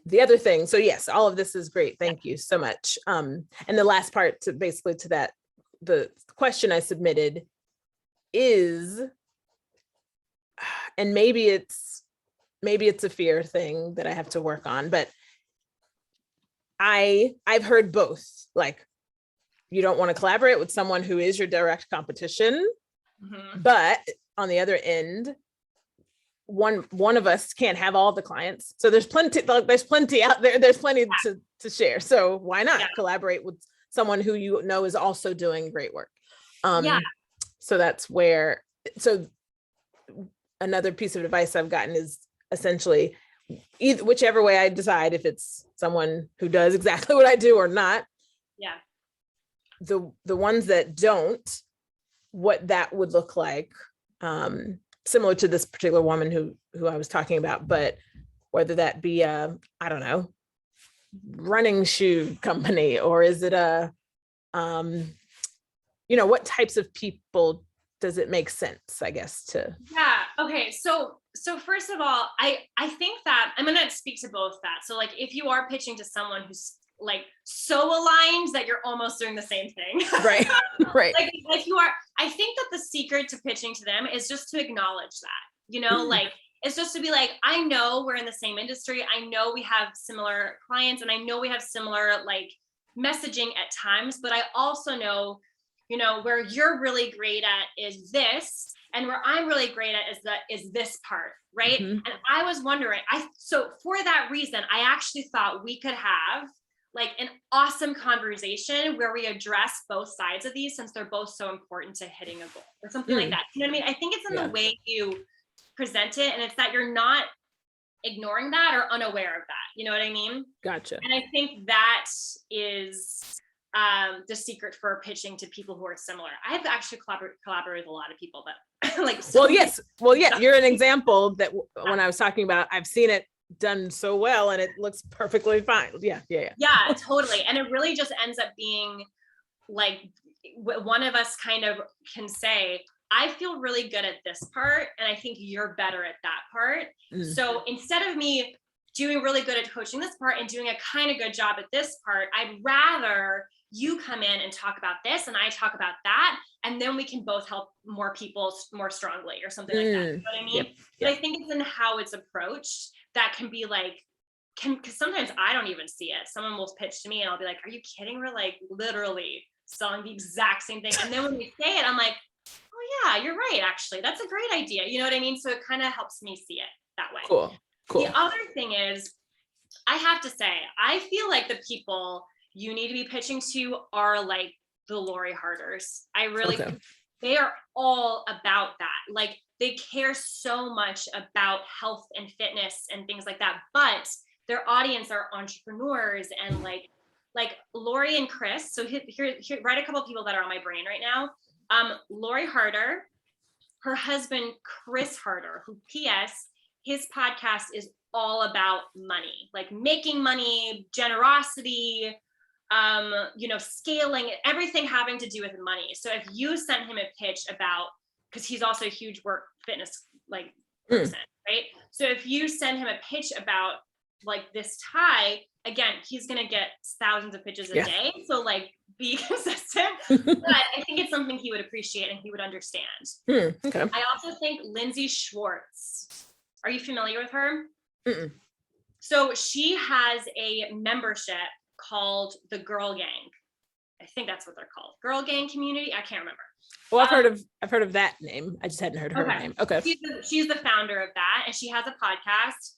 the other thing, so yes, all of this is great. Thank you so much. And the last part to that, the question I submitted is, and maybe it's a fear thing that I have to work on, but I've heard both. Like, you don't want to collaborate with someone who is your direct competition, but on the other end, one of us can't have all the clients. So there's plenty out there. There's plenty to share. So why not collaborate with someone who you know is also doing great work? So that's where, so another piece of advice I've gotten is essentially whichever way I decide, if it's someone who does exactly what I do or not. Yeah. The ones that don't, what that would look like, similar to this particular woman who I was talking about, but whether that be a, I don't know, running shoe company, or is it a, what types of people does it make sense, I guess, to? Yeah. Okay. So first of all, I think that I'm going to speak to both that. So like, if you are pitching to someone who's like so aligned that you're almost doing the same thing. Right. Right. Like if you are, I think that the secret to pitching to them is just to acknowledge that, you know, like it's just to be like, I know we're in the same industry. I know we have similar clients and I know we have similar like messaging at times, but I also know, you know, where you're really great at is this, and where I'm really great at is this part, right? Mhm. And I was wondering, so for that reason, I actually thought we could have like an awesome conversation where we address both sides of these, since they're both so important to hitting a goal or something like that. You know what I mean? I think it's in Yeah. the way you present it, and it's that you're not ignoring that or unaware of that. You know what I mean? Gotcha. And I think that is the secret for pitching to people who are similar. I've actually collaborated with a lot of people that like. Well, yes. Well, yeah, you're an example that when I was talking about, I've seen it done so well and it looks perfectly fine. Yeah. Yeah, totally. And it really just ends up being like one of us kind of can say, I feel really good at this part, and I think you're better at that part. Mm. So instead of me doing really good at coaching this part and doing a kind of good job at this part, I'd rather you come in and talk about this and I talk about that, and then we can both help more people more strongly or something like that. You know what I mean? Yep. But I think it's in how it's approached that can be like, because sometimes I don't even see it. Someone will pitch to me and I'll be like, are you kidding? We're like literally selling the exact same thing. And then when we say it, I'm like, oh yeah, you're right. Actually, that's a great idea. You know what I mean? So it kind of helps me see it that way. Cool. The other thing is, I have to say, I feel like the people you need to be pitching to are like the Lori Harders. I really, they are all about that. Like they care so much about health and fitness and things like that, but their audience are entrepreneurs and like Lori and Chris. So here, write a couple of people that are on my brain right now. Lori Harder, her husband, Chris Harder, who PS, his podcast is all about money, like making money, generosity, you know, scaling, everything having to do with money. So if you sent him a pitch about, because he's also a huge work fitness like person, right? So if you send him a pitch about like this tie, again, he's gonna get thousands of pitches a day. So like be consistent. But I think it's something he would appreciate and he would understand. Okay. I also think Lindsay Schwartz. Are you familiar with her? Mm-mm. So she has a membership called the Girl Gang. I think that's what they're called. Girl Gang Community. I can't remember. Well, I've heard of that name. I just hadn't heard her name. Okay. She's the founder of that, and she has a podcast.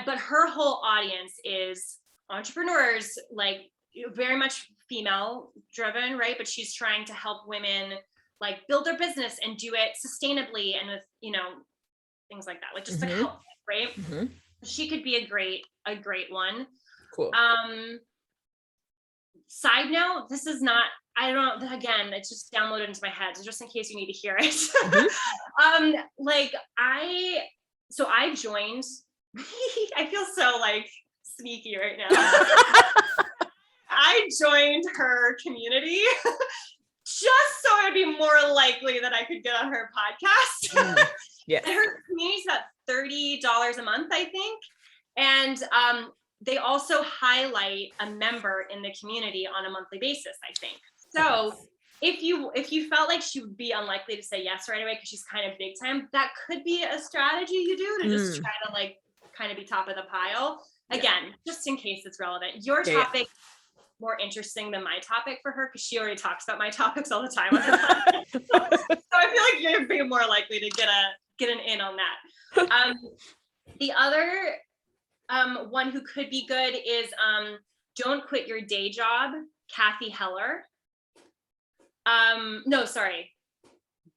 But her whole audience is entrepreneurs, like very much female driven, right? But she's trying to help women like build their business and do it sustainably and with, you know, things like that, like just like help, right? She could be a great one. Cool. Side note, this is not, I don't know, again, it's just downloaded into my head, so just in case you need to hear it. Like I joined, I feel so like sneaky right now. I joined her community just so I'd be more likely that I could get on her podcast. Yes. And her community's about $30 a month, I think. And they also highlight a member in the community on a monthly basis, I think. So if you felt like she would be unlikely to say yes right away because she's kind of big time, that could be a strategy you do to just try to like kind of be top of the pile. Again, just in case it's relevant. Your topic more interesting than my topic for her because she already talks about my topics all the time on her podcast. So I feel like you're being more likely to get an in on that. The other one who could be good is Don't Quit Your Day Job, Kathy Heller. No, sorry.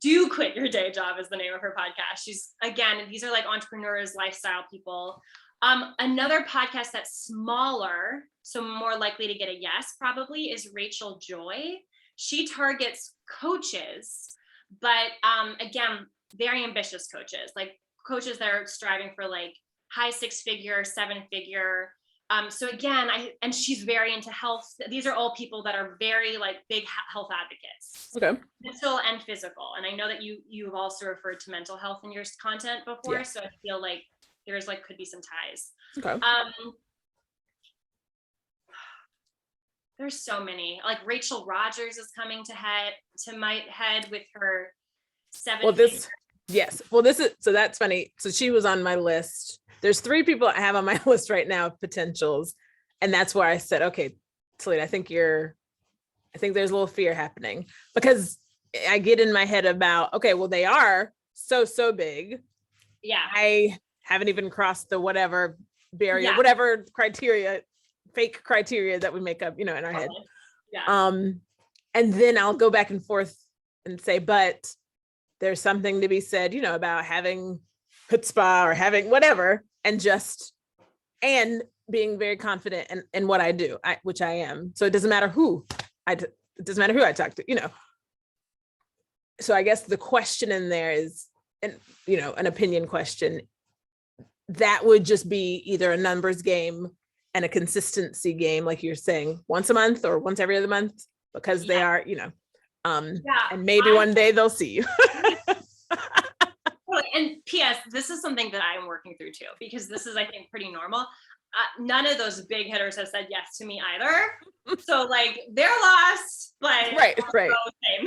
Do Quit Your Day Job is the name of her podcast. She's, again, these are like entrepreneurs, lifestyle people. Another podcast that's smaller, so more likely to get a yes probably, is Rachel Joy. She targets coaches, but again, very ambitious coaches, like coaches that are striving for like high 6-figure, 7-figure. So again, and she's very into health. These are all people that are very like big health advocates. Okay. Mental and physical. And I know that you've also referred to mental health in your content before. So I feel like there's like could be some ties. Okay. there's so many. Like Rachel Rogers is coming to my head with her 7 Well, figures. yes. Well, so that's funny. So she was on my list. There's 3 people I have on my list right now of potentials. And that's where I said, okay, Talita, I think there's a little fear happening, because I get in my head about, okay, well, they are so big. Yeah. I haven't even crossed the whatever barrier, Yeah. whatever criteria, fake criteria that we make up, in our head. Yeah. And then I'll go back and forth and say, but there's something to be said, about having chutzpah or having whatever, and being very confident in what I do, which I am. So it doesn't matter who I talk to, So I guess the question in there is, an opinion question. That would just be either a numbers game and a consistency game, like you're saying, once a month or once every other month, because they are, and maybe one day they'll see you. And PS, this is something that I'm working through too, because this is, I think, pretty normal. None of those big hitters have said yes to me either. So like they're lost, but right. Same.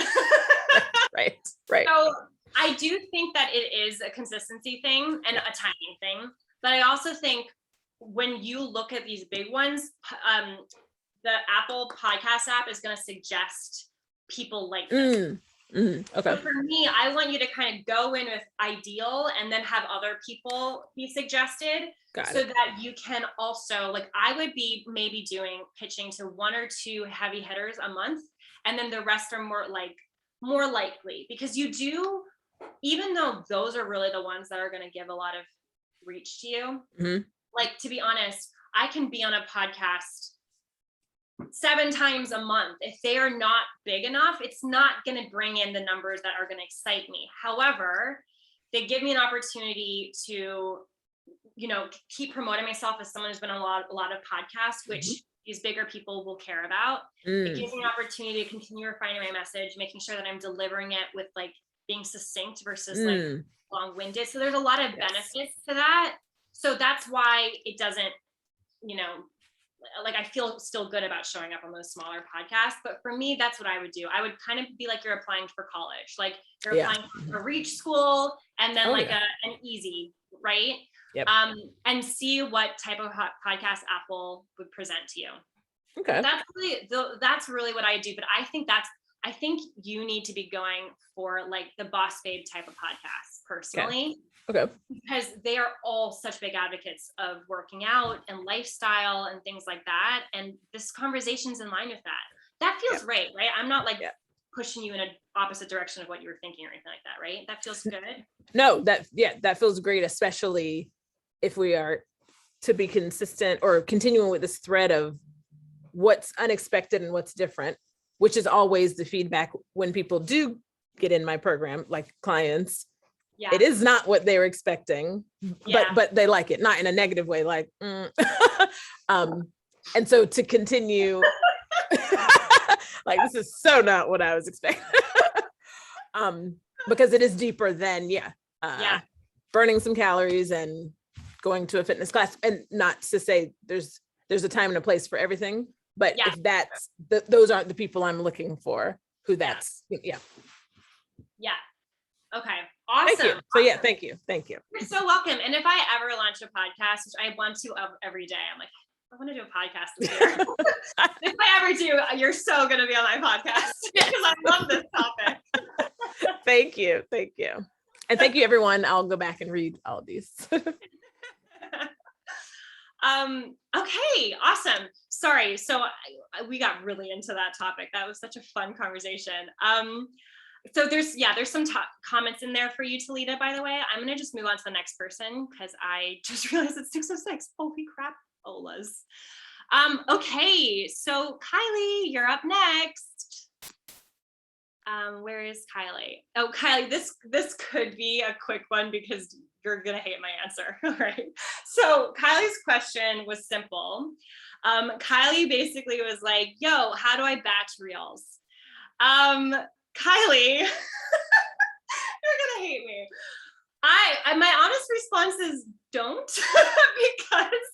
right. So I do think that it is a consistency thing and a timing thing. But I also think when you look at these big ones, the Apple Podcast app is going to suggest people like them. Okay. So for me, I want you to kind of go in with ideal and then have other people be suggested. So that you can also, like, I would be maybe pitching to 1 or 2 heavy hitters a month, and then the rest are more likely, because you do, even though those are really the ones that are going to give a lot of reach to you. Mm-hmm. Like, to be honest, I can be on a podcast 7 times a month. If they are not big enough, it's not going to bring in the numbers that are going to excite me. However, they give me an opportunity to, keep promoting myself as someone who's been on a lot of podcasts, which these bigger people will care about. It gives me an opportunity to continue refining my message, making sure that I'm delivering it with like being succinct versus like long-winded. So there's a lot of benefits to that. So that's why it doesn't, like I feel still good about showing up on those smaller podcasts. But for me, that's what I would do. I would kind of be like you're applying for college, like you're applying for a reach school, and then an easy, right? Yep. And see what type of podcast Apple would present to you. Okay. That's really what I do. But I think you need to be going for like the Boss Babe type of podcast personally. Okay. Because they are all such big advocates of working out and lifestyle and things like that. And this conversation's in line with that. That feels right? I'm not like pushing you in an opposite direction of what you were thinking or anything like that, right? That feels good. No, that feels great, especially if we are to be consistent or continuing with this thread of what's unexpected and what's different, which is always the feedback when people do get in my program, like clients. Yeah. It is not what they were expecting, but they like it, not in a negative way, like, and so to continue, like, this is so not what I was expecting, because it is deeper than, burning some calories and going to a fitness class, and not to say there's a time and a place for everything, but if that's, those aren't the people I'm looking for, who that's, Okay. Awesome. Thank you. So thank you. You're so welcome. And if I ever launch a podcast, which I want to every day, I'm like, I want to do a podcast this year. If I ever do, you're so going to be on my podcast because I love this topic. Thank you. And thank you, everyone. I'll go back and read all of these. Okay, awesome. Sorry. So we got really into that topic. That was such a fun conversation. So there's some comments in there for you, Talita, by the way. I'm going to just move on to the next person because I just realized it's 6:06. Holy crap, Olas. Okay, so Kylie, you're up next. Where is Kylie? Oh, Kylie, this could be a quick one because you're going to hate my answer. All right. So Kylie's question was simple. Kylie basically was like, yo, how do I batch reels? Kylie, you're gonna hate me. My honest response is don't, because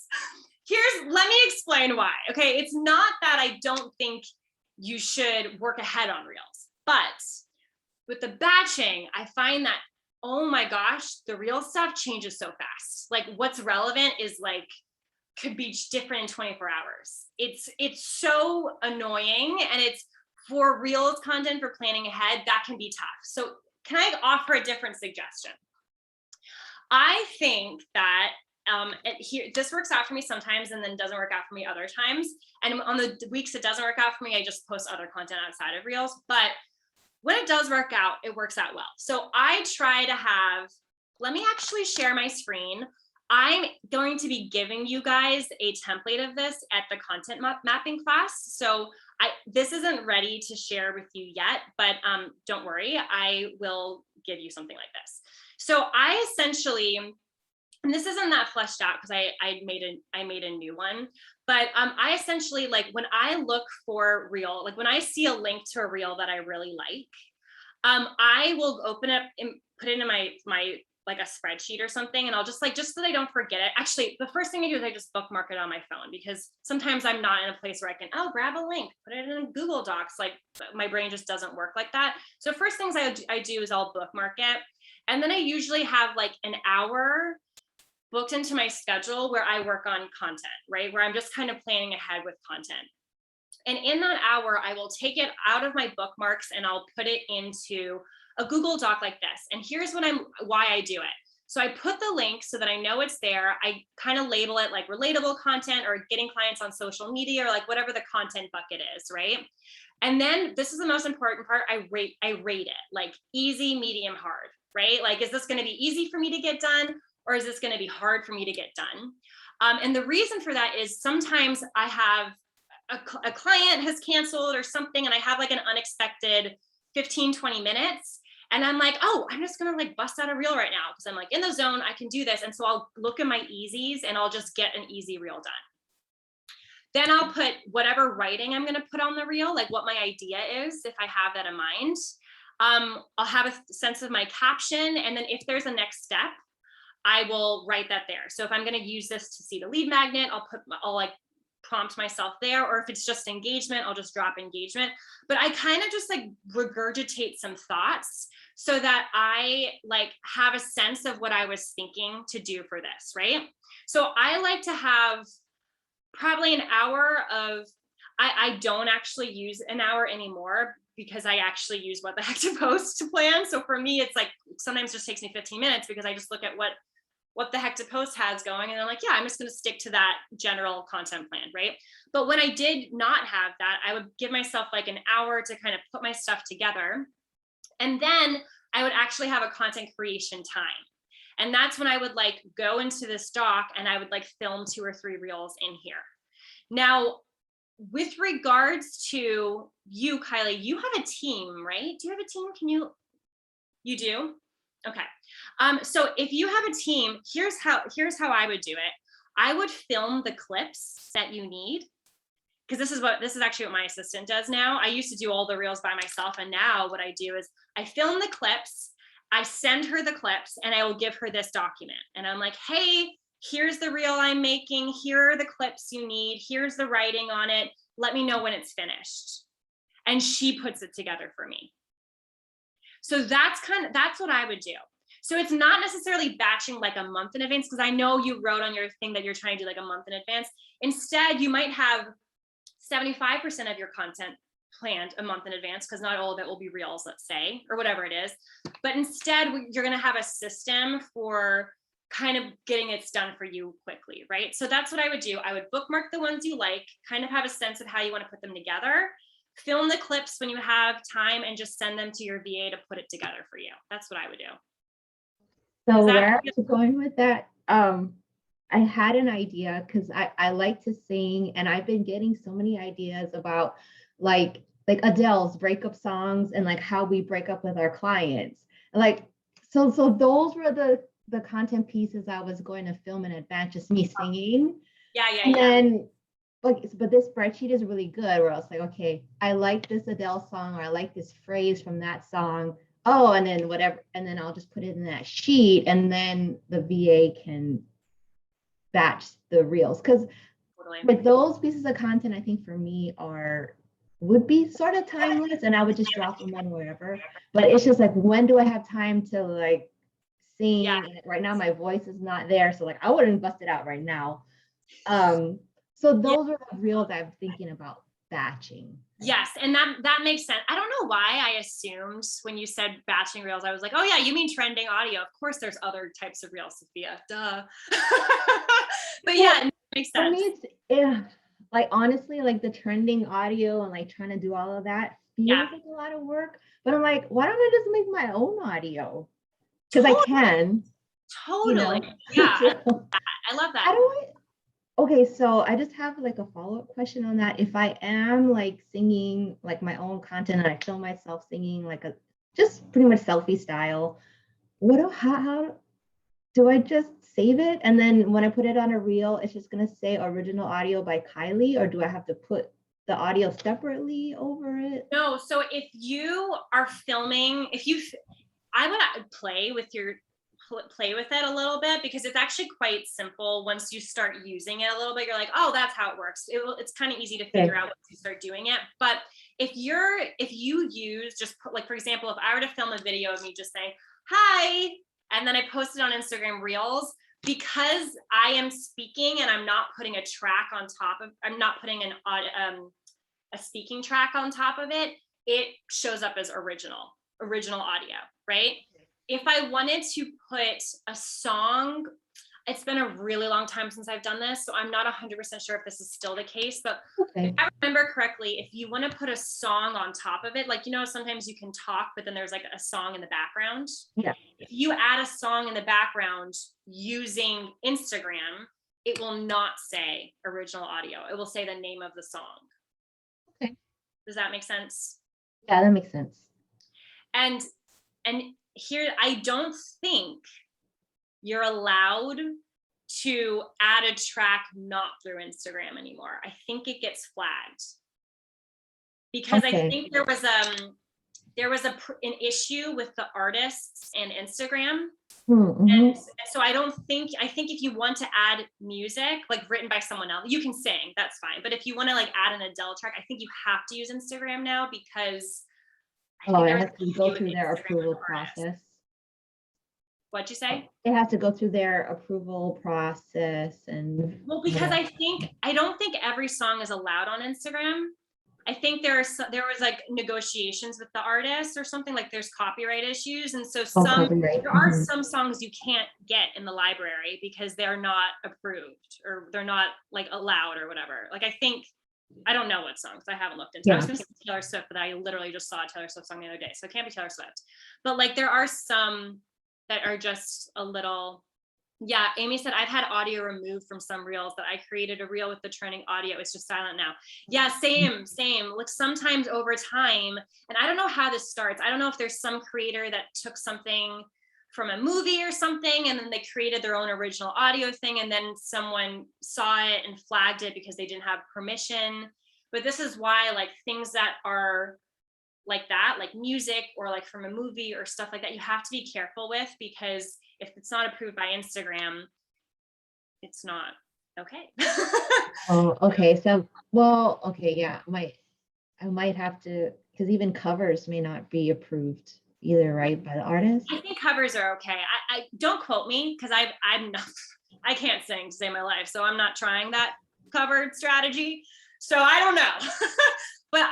let me explain why. Okay, it's not that I don't think you should work ahead on reels, but with the batching, I find that, oh my gosh, the reel stuff changes so fast. Like what's relevant is like could be different in 24 hours. It's so annoying, and it's for reels content for planning ahead, that can be tough. So can I offer a different suggestion? I think that here, this works out for me sometimes and then doesn't work out for me other times. And on the weeks it doesn't work out for me, I just post other content outside of reels. But when it does work out, it works out well. So I try to have, let me actually share my screen. I'm going to be giving you guys a template of this at the content mapping class. So this isn't ready to share with you yet, but don't worry, I will give you something like this. So I essentially, and this isn't that fleshed out because I made a new one, but I essentially, like when I look for reel, like when I see a link to a reel that I really like, I will open up and put it in my like a spreadsheet or something, and I'll just so that I don't forget it. Actually, the first thing I do is I just bookmark it on my phone, because sometimes I'm not in a place where I can, grab a link, put it in Google Docs. Like my brain just doesn't work like that. So first things I do is I'll bookmark it. And then I usually have like an hour booked into my schedule where I work on content, right? Where I'm just kind of planning ahead with content. And in that hour, I will take it out of my bookmarks and I'll put it into a Google Doc like this. And here's why I do it. So I put the link so that I know it's there. I kind of label it like relatable content or getting clients on social media or like whatever the content bucket is, right? And then this is the most important part. I rate it like easy, medium, hard, right? Like, is this going to be easy for me to get done? Or is this going to be hard for me to get done? And the reason for that is sometimes I have a client has canceled or something, and I have like an unexpected 15, 20 minutes. And I'm like, I'm just going to like bust out a reel right now because I'm like in the zone, I can do this. And so I'll look at my easies and I'll just get an easy reel done. Then I'll put whatever writing I'm going to put on the reel, like what my idea is, if I have that in mind. I'll have a sense of my caption. And then if there's a next step, I will write that there. So if I'm going to use this to see the lead magnet, I'll like prompt myself there, or if it's just engagement, I'll just drop engagement. But I kind of just like regurgitate some thoughts so that I like have a sense of what I was thinking to do for this, right? So I like to have probably an hour of, I don't actually use an hour anymore because I actually use What the Heck to Post to plan. So for me, it's like sometimes it just takes me 15 minutes because I just look at what the Heck to Post has going. And I'm like, yeah, I'm just going to stick to that general content plan, right? But when I did not have that, I would give myself like an hour to kind of put my stuff together. And then I would actually have a content creation time. And that's when I would like go into this doc and I would like film 2 or 3 reels in here. Now, with regards to you, Kylie, you have a team, right? Do you have a team? You do? Okay. So if you have a team, here's how I would do it. I would film the clips that you need, because this is actually what my assistant does now. I used to do all the reels by myself, and now what I do is I film the clips, I send her the clips, and I will give her this document. And I'm like, hey, here's the reel I'm making. Here are the clips you need. Here's the writing on it. Let me know when it's finished. And she puts it together for me. So that's what I would do. So it's not necessarily batching like a month in advance, because I know you wrote on your thing that you're trying to do like a month in advance. Instead, you might have 75% of your content planned a month in advance, because not all of it will be reels, let's say, or whatever it is. But instead, you're going to have a system for kind of getting it done for you quickly, right? So that's what I would do. I would bookmark the ones you like, kind of have a sense of how you want to put them together, film the clips when you have time, and just send them to your VA to put it together for you. That's what I would do. So where I was going with that, I had an idea because I like to sing, and I've been getting so many ideas about like Adele's breakup songs and like how we break up with our clients. Like, so those were the content pieces I was going to film in advance, just me singing. Yeah. And then, but this spreadsheet is really good where I was like, okay, I like this Adele song, or I like this phrase from that song. Oh, and then whatever, and then I'll just put it in that sheet, and then the VA can batch the reels. Because Totally. But those pieces of content, I think for me would be sort of timeless, and I would just drop them on wherever. But it's just like, when do I have time to like sing? Yeah. And right now my voice is not there, so like I wouldn't bust it out right now. So those are the reels I'm thinking about batching. Yes, and that makes sense. I don't know why I assumed when you said batching reels, I was like, oh yeah, you mean trending audio. Of course there's other types of reels, Sophia. Duh. But yeah, it makes For sense. me, like honestly, like the trending audio and like trying to do all of that feels Yeah. like a lot of work. But I'm like, why don't I just make my own audio? Because I can. Totally. You know? Yeah. So, I love that. how do I? Okay, so I just have like a follow-up question on that. If I am like singing like my own content and I film myself singing like just pretty much selfie style, how do I just save it? And then when I put it on a reel, it's just gonna say original audio by Kylie, or do I have to put the audio separately over it? No, so if you are filming, I would play with it a little bit, because it's actually quite simple. Once you start using it a little bit, you're like, oh, that's how it works. It's kind of easy to figure out once you start doing it. But if you use just like, for example, if I were to film a video of me just saying, hi, and then I post it on Instagram Reels, because I am speaking and I'm not putting I'm not putting a speaking track on top of it, it shows up as original audio, right? If I wanted to put a song, it's been a really long time since I've done this, so I'm not 100% sure if this is still the case, but Okay. if I remember correctly, if you want to put a song on top of it, like, sometimes you can talk, but then there's like a song in the background. Yeah. If you add a song in the background using Instagram, it will not say original audio. It will say the name of the song. Okay. Does that make sense? Yeah, that makes sense. And here, I don't think you're allowed to add a track not through Instagram anymore. I think it gets flagged, because Okay. I think there was an issue with the artists and Instagram. Mm-hmm. And so I think if you want to add music like written by someone else, you can sing, that's fine. But if you want to like add an Adele track, I think you have to use Instagram now, because I think It there was has an to issue go with through their Instagram approval artists. process. What'd you say? It has to go through their approval process and. Well, because I don't think every song is allowed on Instagram. I think there was like negotiations with the artist or something, like there's copyright issues. And so there are some songs you can't get in the library because they're not approved or they're not like allowed or whatever. Like, I don't know what songs, I haven't looked into. I was gonna say Taylor Swift, but I literally just saw a Taylor Swift song the other day, so it can't be Taylor Swift. But like there are some that are just a little. Yeah, Amy said, I've had audio removed from some reels that I created a reel with the trending audio. It's just silent now. Yeah, same. Like sometimes over time, and I don't know how this starts. I don't know if there's some creator that took something from a movie or something, and then they created their own original audio thing, and then someone saw it and flagged it because they didn't have permission. But this is why like things that are like that, like music or like from a movie or stuff like that, you have to be careful with, because if it's not approved by Instagram, it's not okay. Oh, okay. So, well, okay, yeah, I might have to, because even covers may not be approved either, right, by the artist? I think covers are okay. I don't quote me, because I'm not, I can't sing to save my life, so I'm not trying that covered strategy. So I don't know. But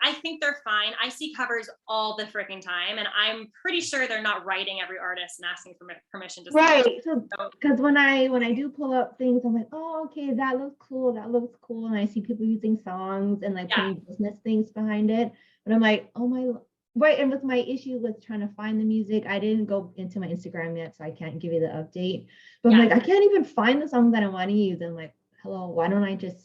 I think they're fine. I see covers all the freaking time, and I'm pretty sure they're not writing every artist and asking for permission to sing. Right. So because when I do pull up things, I'm like, oh, okay, that looks cool. And I see people using songs and like putting business things behind it. But I'm like, oh my, right. And with my issue with trying to find the music, I didn't go into my Instagram yet, so I can't give you the update. But I'm like, I can't even find the song that I want to use. And like, hello, why don't I just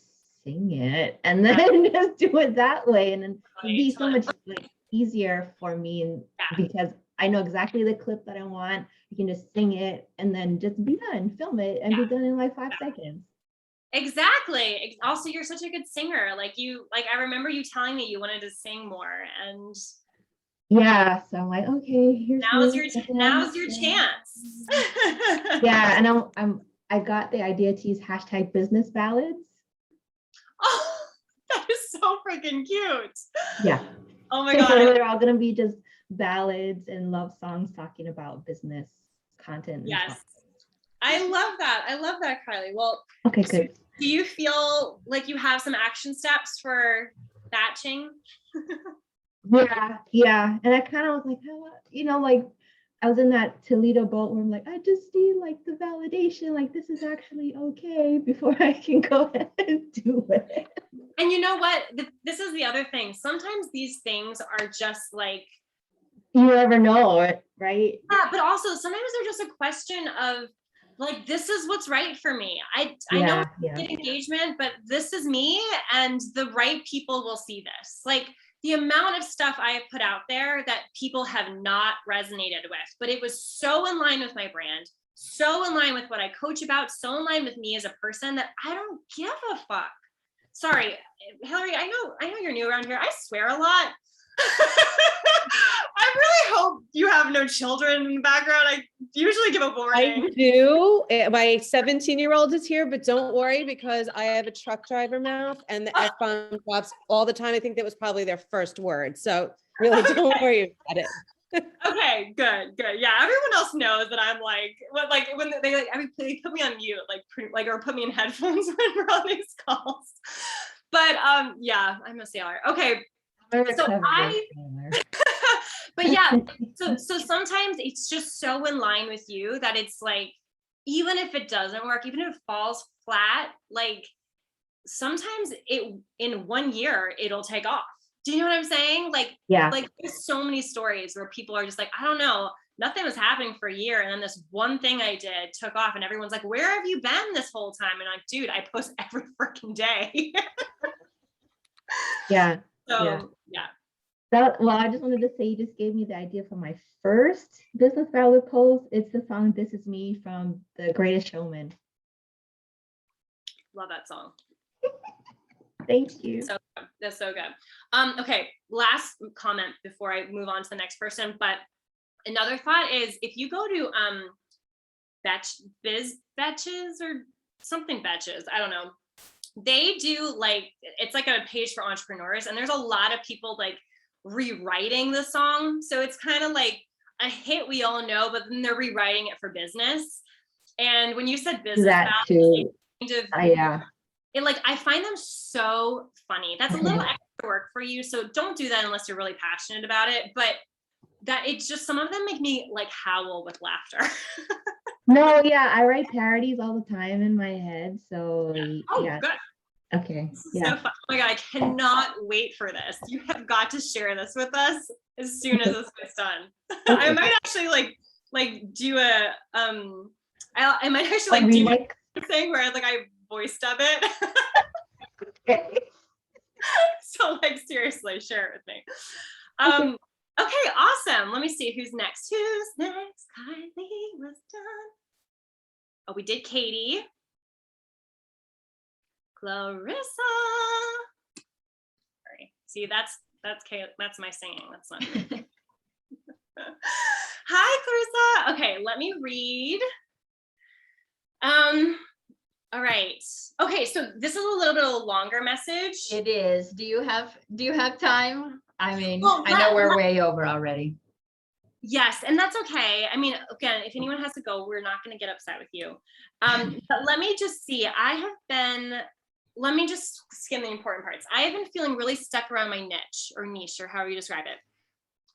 sing it and then just do it that way, and then it'd be so much like easier for me, and because I know exactly the clip that I want. You can just sing it and then just be done, film it, and be done in like 5 seconds. Exactly. Also, you're such a good singer. Like I remember you telling me you wanted to sing more, and yeah, so I'm like, okay, now's your chance. Yeah, and I got the idea to use hashtag business ballads. Oh, that is so freaking cute. Yeah. Oh my So God. they're all gonna be just ballads and love songs talking about business content. and Yes. stuff. I love that. I love that, Kylie. Well, Okay, good. do you feel like you have some action steps for batching? Yeah. And I kind of was like, like I was in that Toledo boat where I'm like, I just need like the validation, like this is actually okay before I can go ahead and do it. And you know what? This is the other thing. Sometimes these things are just like, You never know, right? yeah, but also sometimes they're just a question of like, this is what's right for me. I know Yeah. get engagement, but this is me, and the right people will see this. Like the amount of stuff I have put out there that people have not resonated with, but it was so in line with my brand, so in line with what I coach about, so in line with me as a person that I don't give a fuck. Sorry, Hillary, I know you're new around here. I swear a lot. I really hope you have no children in the background. I usually give a warning. I do. My 17-year-old is here, but don't worry because I have a truck driver mouth and the F-bomb drops all the time. I think that was probably their first word. So really don't worry about it. Okay, good. Yeah, everyone else knows that I'm like, when they like, they put me on mute, or put me in headphones when we're on these calls. But yeah, I'm a sailor. Okay, so but yeah, so sometimes it's just so in line with you that it's like, even if it doesn't work, even if it falls flat, like sometimes in 1 year it'll take off. Do you know what I'm saying? Like there's so many stories where people are just like, I don't know, nothing was happening for a year, and then this one thing I did took off, and everyone's like, where have you been this whole time? And I'm like, dude, I post every freaking day. Yeah. So yeah. Well, I just wanted to say you just gave me the idea for my first business ballad post. It's the song "This Is Me" from The Greatest Showman. Love that song. Thank you. So that's so good. Okay, last comment before I move on to the next person. But another thought is, if you go to Betches or something Betches, I don't know. They do like, it's like a page for entrepreneurs, and there's a lot of people like rewriting the song. So it's kind of like a hit we all know, but then they're rewriting it for business. And when you said business, That too. kind of, Yeah. it like, I find them so funny. That's a little extra work for you. So don't do that unless you're really passionate about it. But that it's just, some of them make me like howl with laughter. No, yeah, I write parodies all the time in my head. So Oh, yeah. good. Okay. So Yeah. fun. Oh my God, I cannot wait for this. You have got to share this with us as soon as this gets done. I might actually like do a I might actually like do a thing where like I voice dub it. So like seriously, share it with me. Okay, awesome. Let me see who's next. Who's next? Kylie was done. Oh, we did Katie. Clarissa. Sorry. See, that's my singing. That's not me. Hi, Clarissa. Okay, let me read. All right. Okay, so this is a little bit of a longer message. It is. Do you have time? I mean, Well, I know we're way over already. Yes, and that's okay. I mean, again, if anyone has to go, we're not going to get upset with you. But let me just see. Let me just skim the important parts. I have been feeling really stuck around my niche, or however you describe it,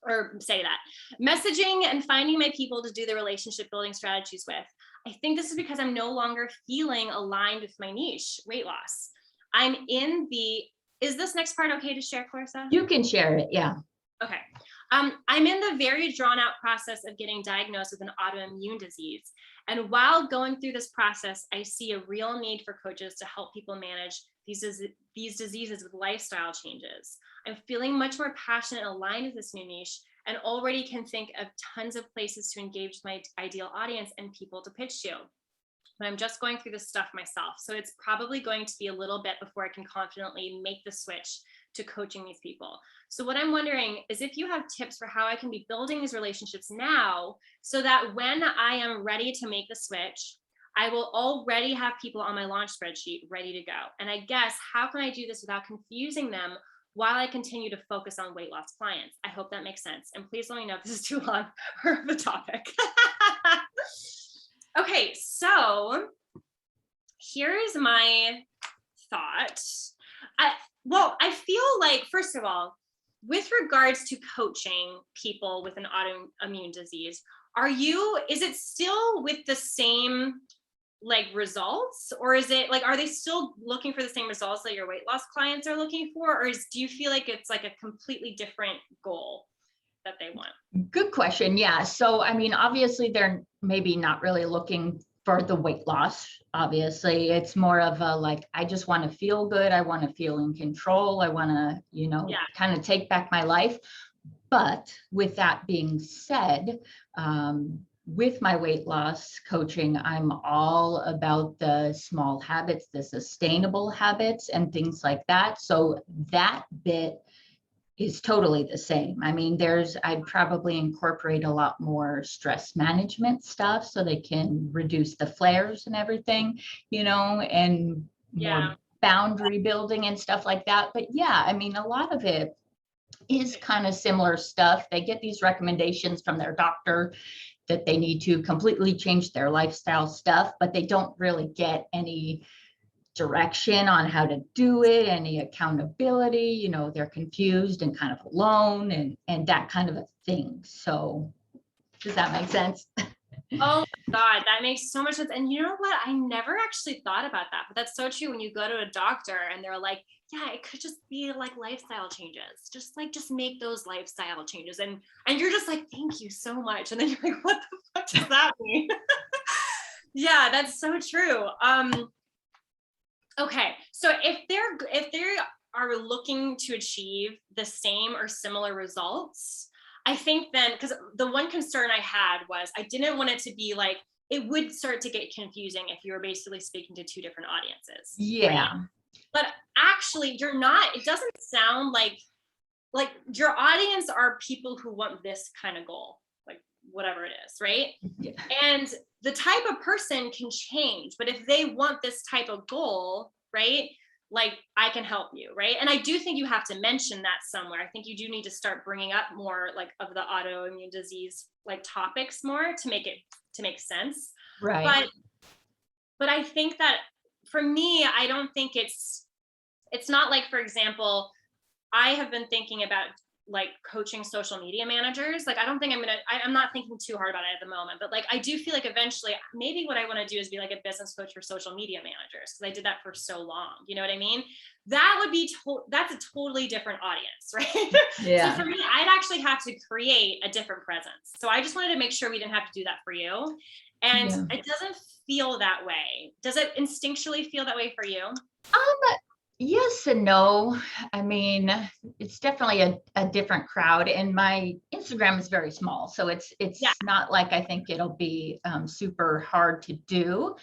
or say that. Messaging and finding my people to do the relationship building strategies with. I think this is because I'm no longer feeling aligned with my niche, weight loss. Is this next part okay to share, Clarissa? You can share it, yeah. Okay. I'm in the very drawn out process of getting diagnosed with an autoimmune disease. And while going through this process, I see a real need for coaches to help people manage these diseases with lifestyle changes. I'm feeling much more passionate and aligned with this new niche, and already can think of tons of places to engage my ideal audience and people to pitch to. But I'm just going through this stuff myself. So it's probably going to be a little bit before I can confidently make the switch to coaching these people. So what I'm wondering is if you have tips for how I can be building these relationships now, so that when I am ready to make the switch, I will already have people on my launch spreadsheet ready to go. And I guess, how can I do this without confusing them while I continue to focus on weight loss clients? I hope that makes sense. And please let me know if this is too long of a topic. Okay, so here's my thought. I feel like, first of all, with regards to coaching people with an autoimmune disease, is it still with the same like results, or is it like, are they still looking for the same results that your weight loss clients are looking for? Or do you feel like it's like a completely different goal that they want? Good question. Yeah. So, I mean, obviously they're maybe not really looking for the weight loss. Obviously, it's more of a like, I just want to feel good. I want to feel in control. I want to, kind of take back my life. But with that being said, with my weight loss coaching, I'm all about the small habits, the sustainable habits and things like that. So that bit is totally the same. I mean, I'd probably incorporate a lot more stress management stuff so they can reduce the flares and everything, and more boundary building and stuff like that. But yeah, I mean, a lot of it is kind of similar stuff. They get these recommendations from their doctor that they need to completely change their lifestyle stuff, but they don't really get any direction on how to do it, any accountability, they're confused and kind of alone and that kind of a thing. So does that make sense? Oh my God, that makes so much sense. And you know what? I never actually thought about that, but that's so true. When you go to a doctor and they're like, yeah, it could just be like lifestyle changes. Just make those lifestyle changes. And you're just like, thank you so much. And then you're like, what the fuck does that mean? Yeah, that's so true. Okay, so if they are looking to achieve the same or similar results, I think then, because the one concern I had was I didn't want it to be like, it would start to get confusing if you were basically speaking to two different audiences. Yeah. Right? But actually, it doesn't sound like your audience are people who want this kind of goal, like whatever it is, right? Yeah. And the type of person can change, but if they want this type of goal, right? Like, I can help you, right? And I do think you have to mention that somewhere. I think you do need to start bringing up more like of the autoimmune disease like topics more to make sense. Right. But I think that for me, I don't think it's not like, for example, I have been thinking about like coaching social media managers. Like, I don't think I'm not thinking too hard about it at the moment, but like, I do feel like eventually maybe what I want to do is be like a business coach for social media managers. Cause I did that for so long. You know what I mean? That would be, that's a totally different audience, right? Yeah. So for me, I'd actually have to create a different presence. So I just wanted to make sure we didn't have to do that for you. And It doesn't feel that way. Does it instinctually feel that way for you? Yes and no. I mean, it's definitely a different crowd, and my Instagram is very small, so it's not like I think it'll be super hard to do,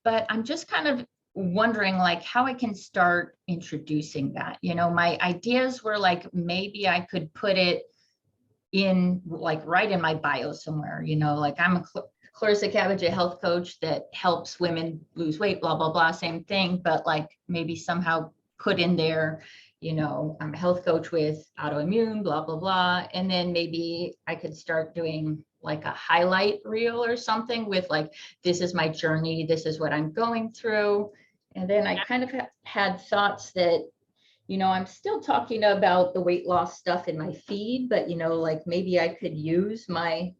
but I'm just kind of wondering like how I can start introducing that. My ideas were like, maybe I could put it in like right in my bio somewhere, like I'm a Clarissa Cabbage, a health coach that helps women lose weight, blah, blah, blah, same thing, but like maybe somehow put in there, I'm a health coach with autoimmune, blah, blah, blah. And then maybe I could start doing like a highlight reel or something with like, this is my journey, this is what I'm going through. And then I kind of had thoughts that, I'm still talking about the weight loss stuff in my feed, but, like maybe I could use my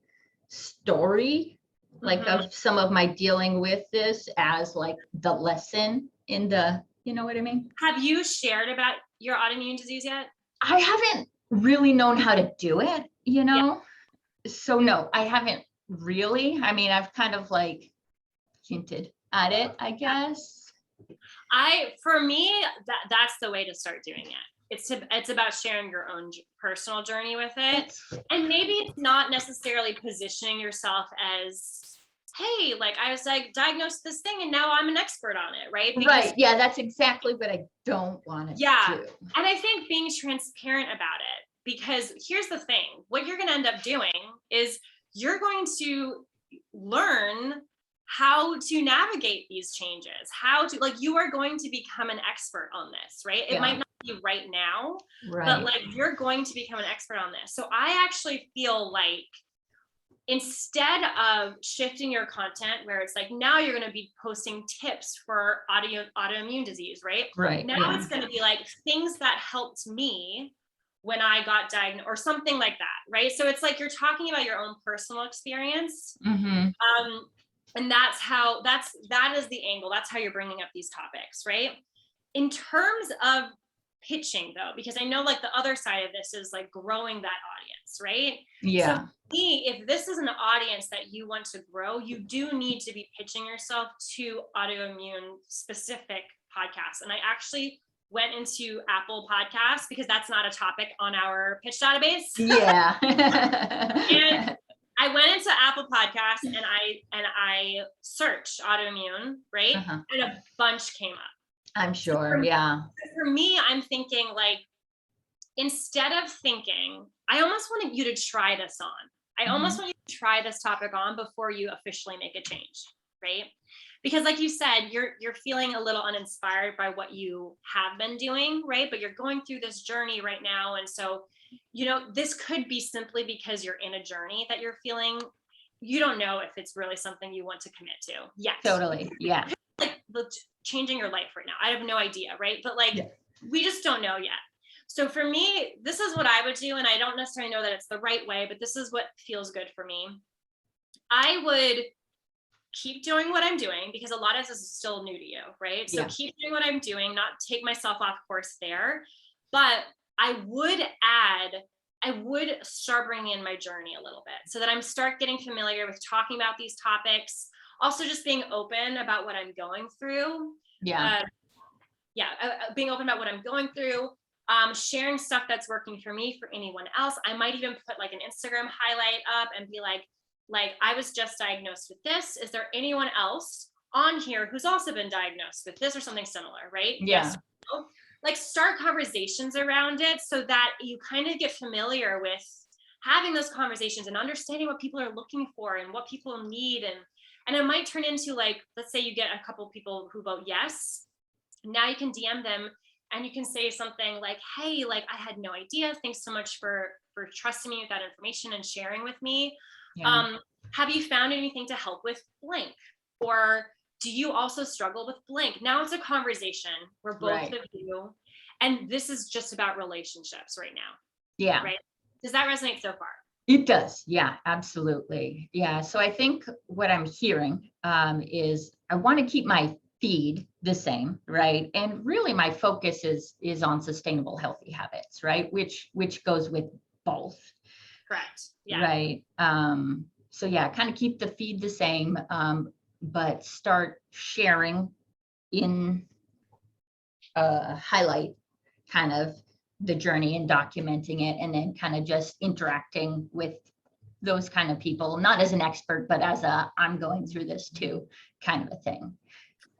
story like of some of my dealing with this as like the lesson in the, you know what I mean? Have you shared about your autoimmune disease yet? I haven't really known how to do it, So no, I haven't really. I mean, I've kind of like hinted at it, I guess. For me, that's the way to start doing it. It's about sharing your own personal journey with it. And maybe it's not necessarily positioning yourself as, hey, like I was like diagnosed with this thing and now I'm an expert on it, right? Right. Yeah, that's exactly what I don't want to do. And I think being transparent about it, because here's the thing, what you're going to end up doing is you're going to learn how to navigate these changes, how to, like, you are going to become an expert on this, right? It Yeah. might not be right now, but Right. like you're going to become an expert on this. So I actually feel like instead of shifting your content where it's like now you're going to be posting tips for autoimmune disease, right? Right. Now Yeah. it's going to be like things that helped me when I got diagnosed or something like that, right? So it's like you're talking about your own personal experience. Mm-hmm. And that is the angle. That's how you're bringing up these topics, right? In terms of pitching though, because I know like the other side of this is like growing that audience, right? Yeah. So for me, if this is an audience that you want to grow, you do need to be pitching yourself to autoimmune specific podcasts. And I actually went into Apple Podcasts because that's not a topic on our pitch database. Yeah. And I went into Apple Podcasts and I searched autoimmune, right? Uh-huh. And a bunch came up. I'm sure. Yeah. For me, I'm thinking like, instead of thinking, I almost wanted you to try this on. I almost want you to try this topic on before you officially make a change, right? Because like you said, you're feeling a little uninspired by what you have been doing, right? But you're going through this journey right now. And so, you know, this could be simply because you're in a journey that you're feeling, you don't know if it's really something you want to commit to yet. Totally. Yeah. Like changing your life right now. I have no idea, right? But like, Yeah. we just don't know yet. So for me, this is what I would do. And I don't necessarily know that it's the right way, but this is what feels good for me. I would keep doing what I'm doing because a lot of this is still new to you, right? So Yeah. keep doing what I'm doing, not take myself off course there. But I would start bringing in my journey a little bit so that I'm start getting familiar with talking about these topics. Also just being open about what I'm going through. Yeah. Being open about what I'm going through. Sharing stuff that's working for me for anyone else. I might even put like an Instagram highlight up and be like I was just diagnosed with this. Is there anyone else on here who's also been diagnosed with this or something similar, right? Yeah. Yes. Like start conversations around it so that you kind of get familiar with having those conversations and understanding what people are looking for and what people need. And it might turn into like, let's say you get a couple people who vote yes. Now you can DM them and you can say something like, hey, like I had no idea. Thanks so much for trusting me with that information and sharing with me. Yeah. Have you found anything to help with blank? Or do you also struggle with blank? Now it's a conversation where both Right. of you, and this is just about relationships right now. Yeah. Right. Does that resonate so far? It does. Yeah, absolutely. Yeah. So I think what I'm hearing is I want to keep my feed the same, right? And really my focus is on sustainable, healthy habits, right? Which goes with both. Correct. Yeah. Right. So yeah, kind of keep the feed the same, but start sharing in highlight kind of the journey and documenting it, and then kind of just interacting with those kind of people, not as an expert, but as I'm going through this too kind of a thing.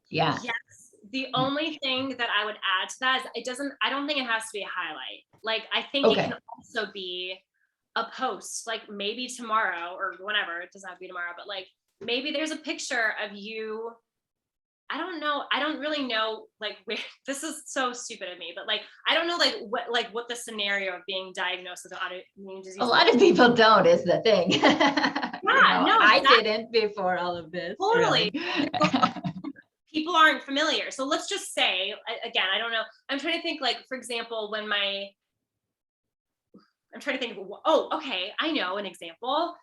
Yeah. Yes. The only thing that I would add to that is I don't think it has to be a highlight. Like I think Okay. it can also be a post, like maybe tomorrow or whenever, it doesn't have to be tomorrow, but like maybe there's a picture of you. I don't know. I don't really know like where this is so stupid of me, but like I don't know what the scenario of being diagnosed with autoimmune disease. A lot of people don't is the thing. no, I exactly. didn't before all of this. Totally. Really. People aren't familiar. So let's just say, again, I don't know. I'm trying to think like, for example, I'm trying to think of, okay, I know an example.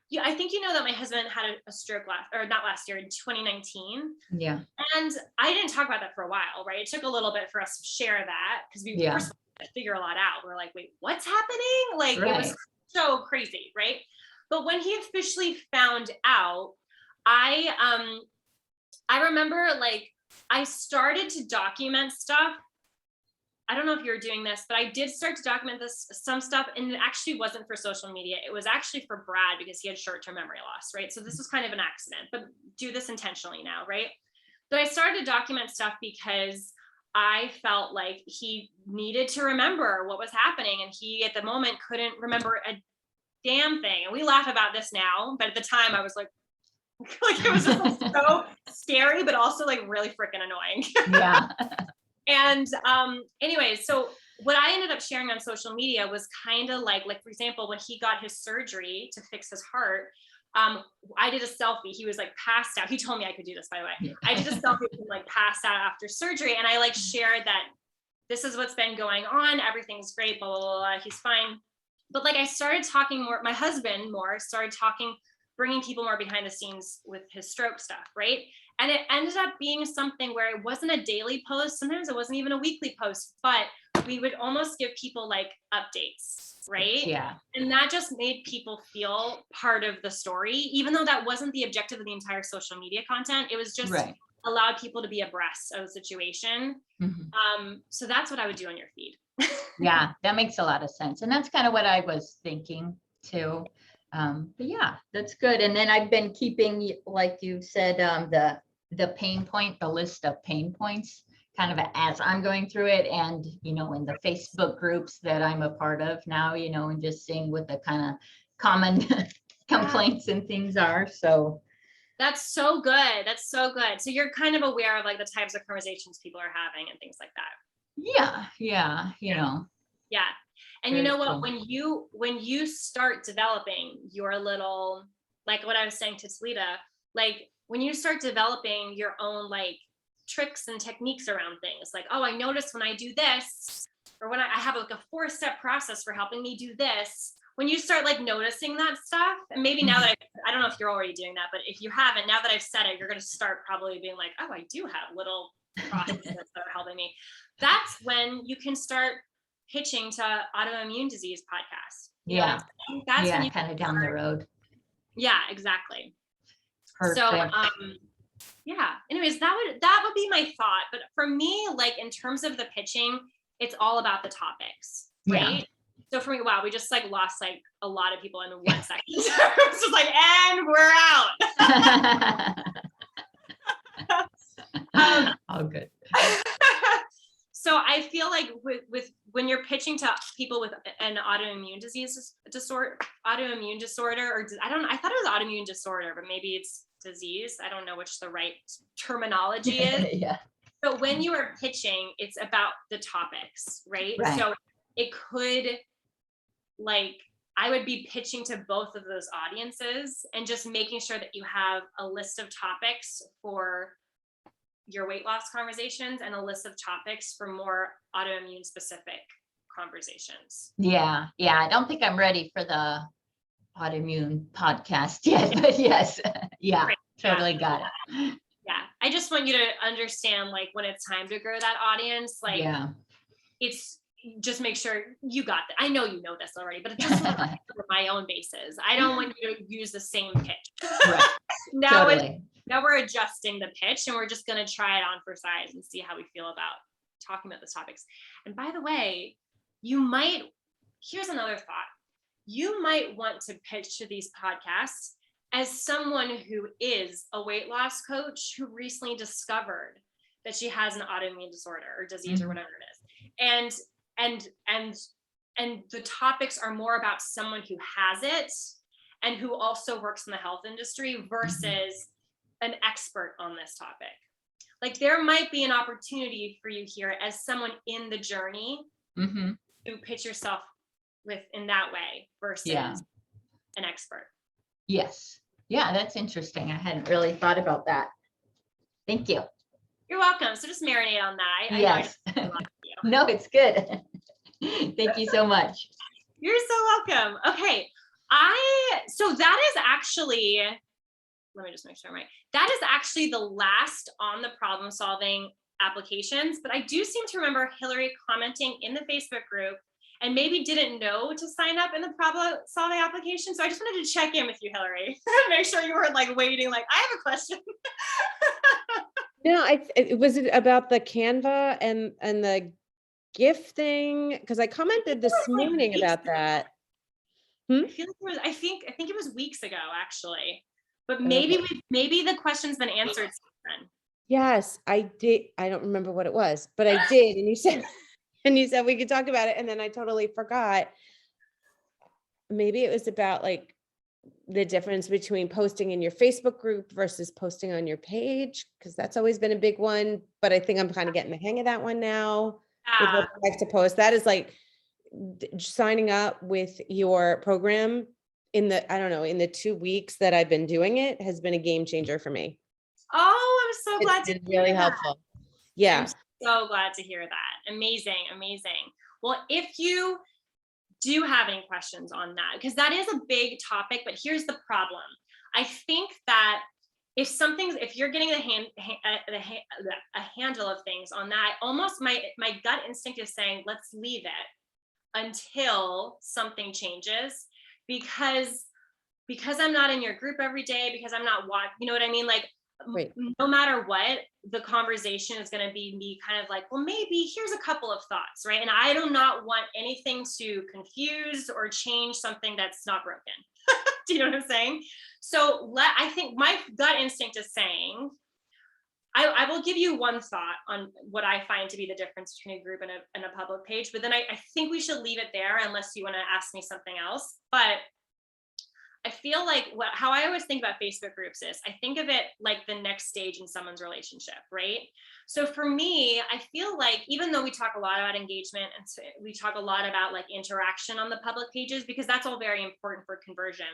Yeah, I think you know that my husband had a stroke not last year, in 2019. Yeah. And I didn't talk about that for a while, right? It took a little bit for us to share that because we first had to figure a lot out. We're like, wait, what's happening? Like It was so crazy, right? But when he officially found out, I remember like I started to document stuff. I don't know if you're doing this, but I did start to document some stuff, and it actually wasn't for social media. It was actually for Brad because he had short-term memory loss, right? So this was kind of an accident, but do this intentionally now, right? But I started to document stuff because I felt like he needed to remember what was happening, and he at the moment couldn't remember a damn thing. And we laugh about this now, but at the time I was like, Like it was just like, so scary, but also like really freaking annoying. Yeah. And anyways, so what I ended up sharing on social media was kind of like for example, when he got his surgery to fix his heart, I did a selfie. He was like passed out. He told me I could do this, by the way. Yeah. I did a selfie of him like passed out after surgery, and I like shared that this is what's been going on. Everything's great, blah, blah, blah, blah. He's fine. But like I started talking more, my husband more started talking, bringing people more behind the scenes with his stroke stuff, right? And it ended up being something where it wasn't a daily post. Sometimes it wasn't even a weekly post, but we would almost give people like updates, right? Yeah. And that just made people feel part of the story, even though that wasn't the objective of the entire social media content. It was just Right. allowed people to be abreast of the situation. Mhm. So that's what I would do on your feed. Yeah, that makes a lot of sense. And that's kind of what I was thinking too. But yeah, that's good. And then I've been keeping, like you said, the pain point, the list of pain points, kind of as I'm going through it, and in the Facebook groups that I'm a part of now, and just seeing what the kind of common complaints and things are. So That's so good. That's so good. So you're kind of aware of like the types of conversations people are having and things like that. yeah, Yeah. And you Very know what, cool. when you start developing your little, like what I was saying to Talita, like when you start developing your own like tricks and techniques around things, like, oh, I notice when I do this, or when I have like a 4-step process for helping me do this, when you start like noticing that stuff, and maybe now that I don't know if you're already doing that, but if you haven't, now that I've said it, you're going to start probably being like, oh, I do have little processes that are helping me. That's when you can start pitching to autoimmune disease podcasts. You know what I'm saying? That's when you kind of down the road. Yeah, exactly. Perfect. So yeah, anyways, that would be my thought. But for me, like in terms of the pitching, it's all about the topics, right? Yeah. So for me, wow, we just like lost like a lot of people in 1 second. It's just like, and we're out. All good. So I feel like with when you're pitching to people with an autoimmune disorder, or I thought it was autoimmune disorder, but maybe it's disease. I don't know which the right terminology is. Yeah. But when you are pitching, it's about the topics, right? Right. So it could, like, I would be pitching to both of those audiences and just making sure that you have a list of topics for your weight loss conversations and a list of topics for more autoimmune specific conversations. Yeah. I don't think I'm ready for the autoimmune podcast yet, but yes. Yeah, Great. totally got it. Yeah. I just want you to understand, like, when it's time to grow that audience, like, Yeah. it's just make sure you got that. I know you know this already, but it's just for my own basis. I don't want you to use the same pitch. Right. Now now we're adjusting the pitch, and we're just going to try it on for size and see how we feel about talking about those topics. And by the way, here's another thought. You might want to pitch to these podcasts as someone who is a weight loss coach who recently discovered that she has an autoimmune disorder or disease or whatever it is. And the topics are more about someone who has it and who also works in the health industry versus an expert on this topic. Like, there might be an opportunity for you here as someone in the journey to pitch yourself in that way versus an expert. Yes. Yeah, that's interesting. I hadn't really thought about that. Thank you. You're welcome. So just marinate on that. I Yes. know I just a lot of you. No, it's good. Thank you so much. You're so welcome. Okay. So that is actually, let me just make sure I'm right. That is actually the last on the problem solving applications, but I do seem to remember Hillary commenting in the Facebook group and maybe didn't know to sign up in the problem solving application. So I just wanted to check in with you, Hillary, make sure you weren't like waiting, like, I have a question. No, was it about the Canva and the GIF thing? Because I commented this morning about that. I feel like I think it was weeks ago actually, but maybe the question's been answered since then. Yes, I did. I don't remember what it was, but I did. And you said we could talk about it. And then I totally forgot. Maybe it was about like the difference between posting in your Facebook group versus posting on your page, because that's always been a big one. But I think I'm kind of getting the hang of that one now. With Yeah. what I like to post, that is like signing up with your program in the, I don't know, in the 2 weeks that I've been doing it has been a game changer for me. Oh, I'm so glad It's to been hear really that. helpful. Yeah. I'm so glad to hear that. Amazing, amazing. Well, if you do have any questions on that, because that is a big topic, but here's the problem. I think that if you're getting a handle of things on that, almost my gut instinct is saying, let's leave it until something changes, because I'm not in your group every day, because I'm not you know what I mean? Like, Right. no matter what, the conversation is going to be me kind of like, well, maybe here's a couple of thoughts, right? And I do not want anything to confuse or change something that's not broken. Do you know what I'm saying? So I think my gut instinct is saying, I will give you one thought on what I find to be the difference between a group and a public page, but then I think we should leave it there unless you want to ask me something else. But I feel like how I always think about Facebook groups is I think of it like the next stage in someone's relationship, right? So for me, I feel like even though we talk a lot about engagement and we talk a lot about like interaction on the public pages, because that's all very important for conversion,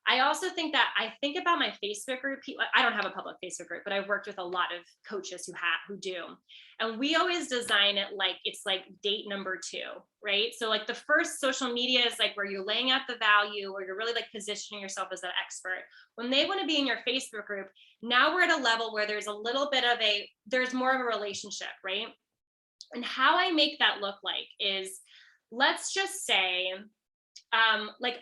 I also think that I think about my Facebook group. I don't have a public Facebook group, but I've worked with a lot of coaches who do. And we always design it like it's like date number 2, right? So like the first social media is like where you're laying out the value, or you're really like positioning yourself as an expert. When they want to be in your Facebook group, now we're at a level where there's a little bit of there's more of a relationship, right? And how I make that look like is, let's just say, like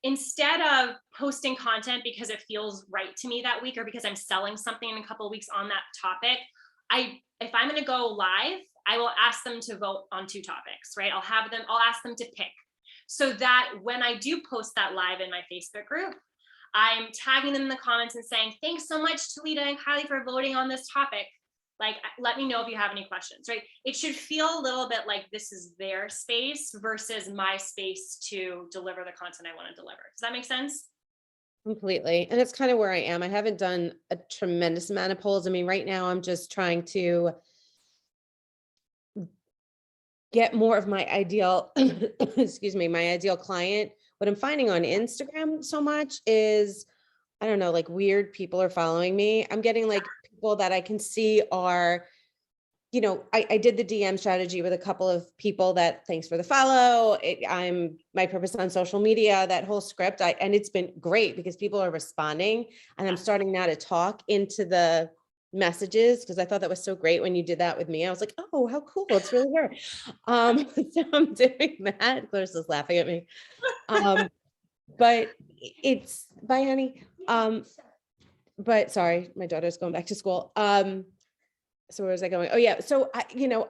instead of posting content because it feels right to me that week, or because I'm selling something in a couple of weeks on that topic, if I'm going to go live, I will ask them to vote on 2 topics, right? I'll ask them to pick, so that when I do post that live in my Facebook group, I'm tagging them in the comments and saying, thanks so much, Talita and Kylie, for voting on this topic. Like, let me know if you have any questions, right? It should feel a little bit like this is their space versus my space to deliver the content I want to deliver. Does that make sense? Completely. And that's kind of where I am. I haven't done a tremendous amount of polls. I mean, right now I'm just trying to get more of my ideal, excuse me, my ideal client. What I'm finding on Instagram so much is, I don't know, like weird people are following me. I'm getting like people that I can see are, you know, I did the DM strategy with a couple of people that, thanks for the follow. I'm my purpose on social media, that whole script. And it's been great because people are responding, and I'm starting now to talk into the messages, because I thought that was so great when you did that with me. I was like, oh, how cool. It's really her. So I'm doing that. Clarissa's laughing at me. But it's, bye, honey. But sorry, my daughter's going back to school. So where was I going? Oh yeah. So you know,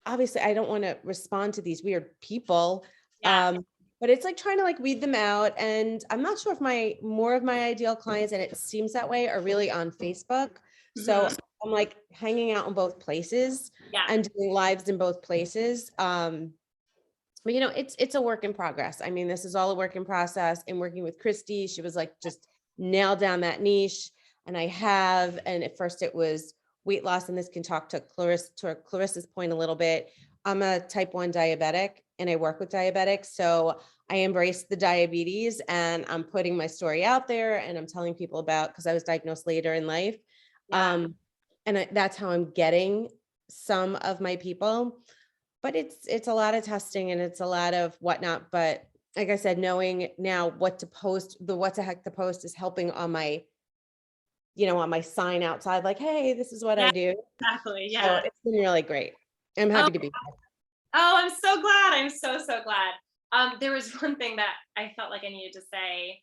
obviously I don't want to respond to these weird people. Yeah. But it's like trying to like weed them out. And I'm not sure if more of my ideal clients, and it seems that way, are really on Facebook. So I'm like hanging out in both places and doing lives in both places. But you know, it's a work in progress. I mean, this is all a work in process. And working with Christy, she was like, just nail down that niche. And and at first it was weight loss. And this can talk to Clarissa's point a little bit. I'm a type 1 diabetic and I work with diabetics. So I embrace the diabetes, and I'm putting my story out there, and I'm telling people about, because I was diagnosed later in life. And that's how I'm getting some of my people. But it's a lot of testing and it's a lot of whatnot. But like I said, knowing now what to post, what the heck to post, is helping on my, you know, on my sign outside, like, hey, this is what I do. Exactly. Yeah. So it's been really great. I'm happy to be here. Oh, I'm so glad. I'm so glad. There was one thing that I felt like I needed to say.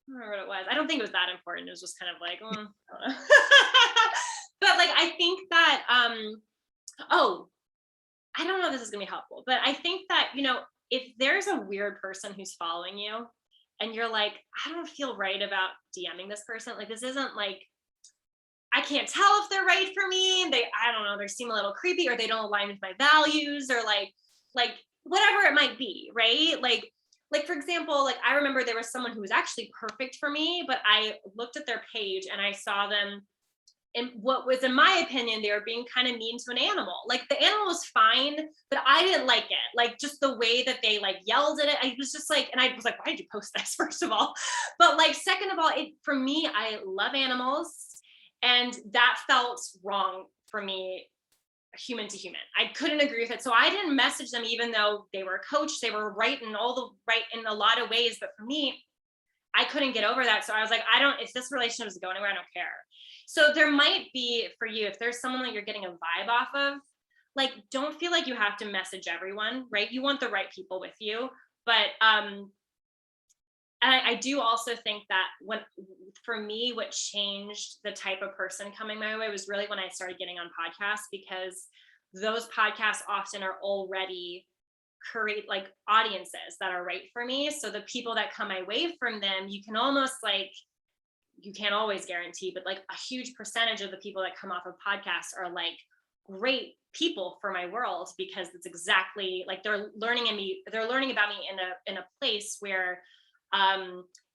I don't remember what it was. I don't think it was that important. It was just kind of like, I don't know. But like, I think that, I don't know if this is gonna be helpful, but I think that, you know, if there's a weird person who's following you and you're like, I don't feel right about DMing this person, like, this isn't like, I can't tell if they're right for me. I don't know, they seem a little creepy, or they don't align with my values, or like whatever it might be, right? Like, like, for example, like I remember there was someone who was actually perfect for me, but I looked at their page and I saw them, and what was, in my opinion, they were being kind of mean to an animal. Like the animal was fine, but I didn't like it. Like just the way that they like yelled at it. I was just like, and I was like, why did you post this, first of all? But like, second of all, it, for me, I love animals, and that felt wrong for me, human to human. I couldn't agree with it. So I didn't message them, even though they were a coach, they were right in in a lot of ways. But for me, I couldn't get over that. So I was like, if this relationship is going anywhere, I don't care. So there might be, for you, if there's someone that you're getting a vibe off of, like, don't feel like you have to message everyone, right? You want the right people with you. But and I do also think that for me, what changed the type of person coming my way was really when I started getting on podcasts, because those podcasts often are already create like audiences that are right for me. So the people that come away from them, you can almost like, you can't always guarantee, but like a huge percentage of the people that come off of podcasts are like great people for my world, because it's exactly like they're learning about me in a place where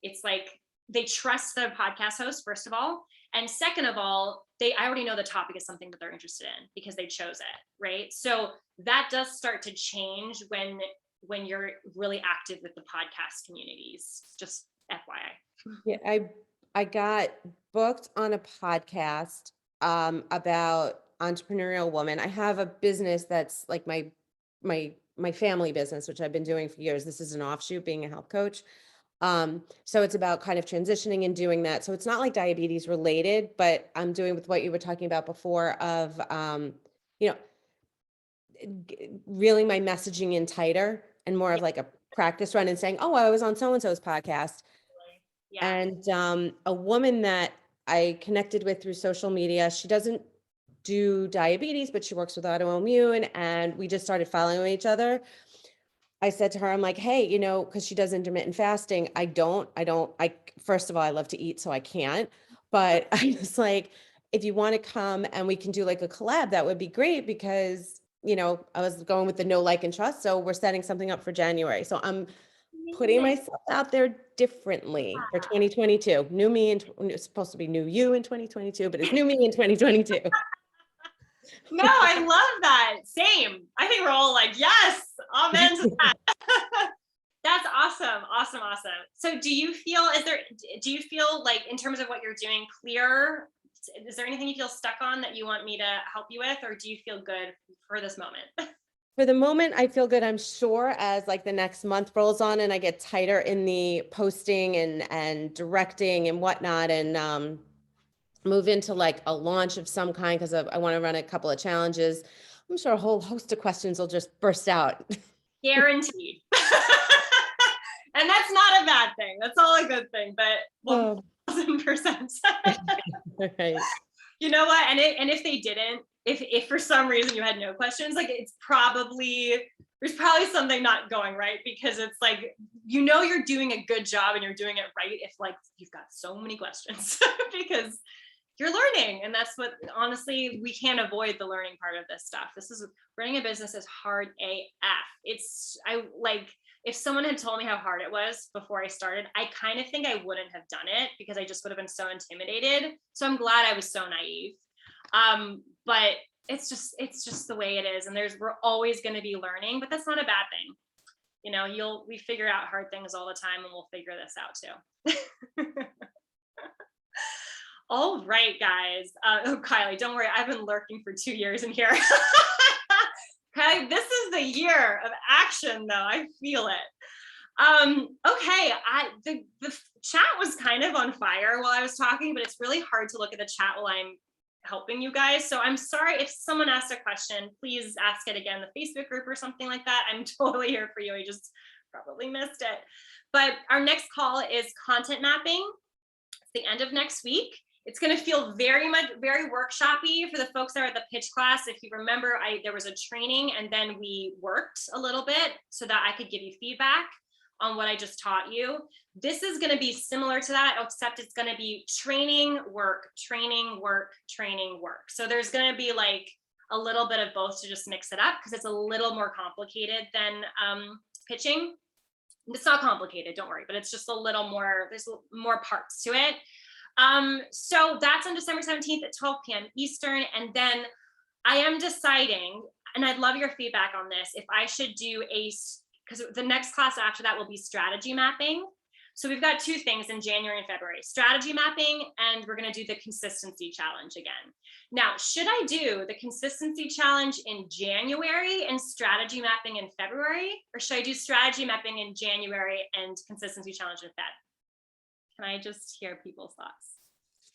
it's like they trust the podcast host, first of all, and second of all, I already know the topic is something that they're interested in because they chose it, right? So that does start to change when you're really active with the podcast communities, just FYI. Yeah, I got booked on a podcast about entrepreneurial woman. I have a business that's like my family business, which I've been doing for years. This is an offshoot, being a health coach. So it's about kind of transitioning and doing that. So it's not like diabetes related, but I'm doing with what you were talking about before of, you know, reeling my messaging in tighter and more of like a practice run and saying, oh, I was on so-and-so's podcast. Yeah. And a woman that I connected with through social media, she doesn't do diabetes, but she works with autoimmune, and we just started following each other. I said to her, I'm like, hey, you know, because she does intermittent fasting. First of all, I love to eat, so I can't. But I was like, if you want to come and we can do like a collab, that would be great, because, you know, I was going with the know, like, and trust. So we're setting something up for January. So I'm putting myself out there differently for 2022. New me, and it's supposed to be new you in 2022, but it's new me in 2022. No, I love that. Same. I think we're all like, yes, amen to that. That's awesome. Awesome. Awesome. So do you feel like, in terms of what you're doing, clear? Is there anything you feel stuck on that you want me to help you with, or do you feel good for this moment? For the moment, I feel good. I'm sure as like the next month rolls on and I get tighter in the posting and directing and whatnot, and move into like a launch of some kind, because I want to run a couple of challenges, I'm sure a whole host of questions will just burst out. Guaranteed. And that's not a bad thing. That's all a good thing, but 1000%. Right. You know what? And if they didn't, if for some reason you had no questions, like there's probably something not going right, because it's like, you know, you're doing a good job and you're doing it right if like you've got so many questions because you're learning. And that's what, honestly, we can't avoid the learning part of this stuff. Running a business is hard AF. If someone had told me how hard it was before I started, I kind of think I wouldn't have done it, because I just would have been so intimidated. So I'm glad I was so naive. But it's just the way it is. And we're always going to be learning, but that's not a bad thing. You know, we figure out hard things all the time, and we'll figure this out too. All right, guys. Kylie, don't worry. I've been lurking for 2 years in here. Kylie, this is the year of action, though. I feel it. Okay. The chat was kind of on fire while I was talking, but it's really hard to look at the chat while I'm helping you guys. So I'm sorry if someone asked a question, please ask it again in the Facebook group or something like that. I'm totally here for you. I just probably missed it. But our next call is content mapping. It's the end of next week. It's going to feel very workshopy for the folks that are at the pitch class. If you remember, there was a training, and then we worked a little bit so that I could give you feedback on what I just taught you. This is going to be similar to that, except it's going to be training, work, training, work, training, work. So there's going to be like a little bit of both to just mix it up, because it's a little more complicated than pitching. It's not complicated, don't worry, but it's just a little more, there's more parts to it. So that's on December 17th at 12 p.m. Eastern. And then I am deciding, and I'd love your feedback on this, if I should do because the next class after that will be strategy mapping. So we've got 2 things in January and February, strategy mapping, and we're going to do the consistency challenge again. Now, should I do the consistency challenge in January and strategy mapping in February, or should I do strategy mapping in January and consistency challenge in Feb? Can I just hear people's thoughts?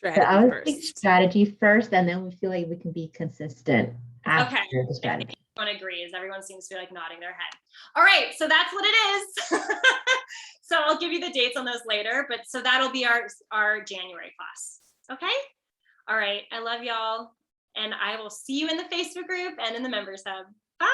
So I Strategy would think first. strategy first, and then we feel like we can be consistent after Okay. the strategy. Everyone agrees. Everyone seems to be like nodding their head. All right, so that's what it is. So I'll give you the dates on those later, but so that'll be our January class. Okay. All right. I love y'all, and I will see you in the Facebook group and in the members hub. Bye.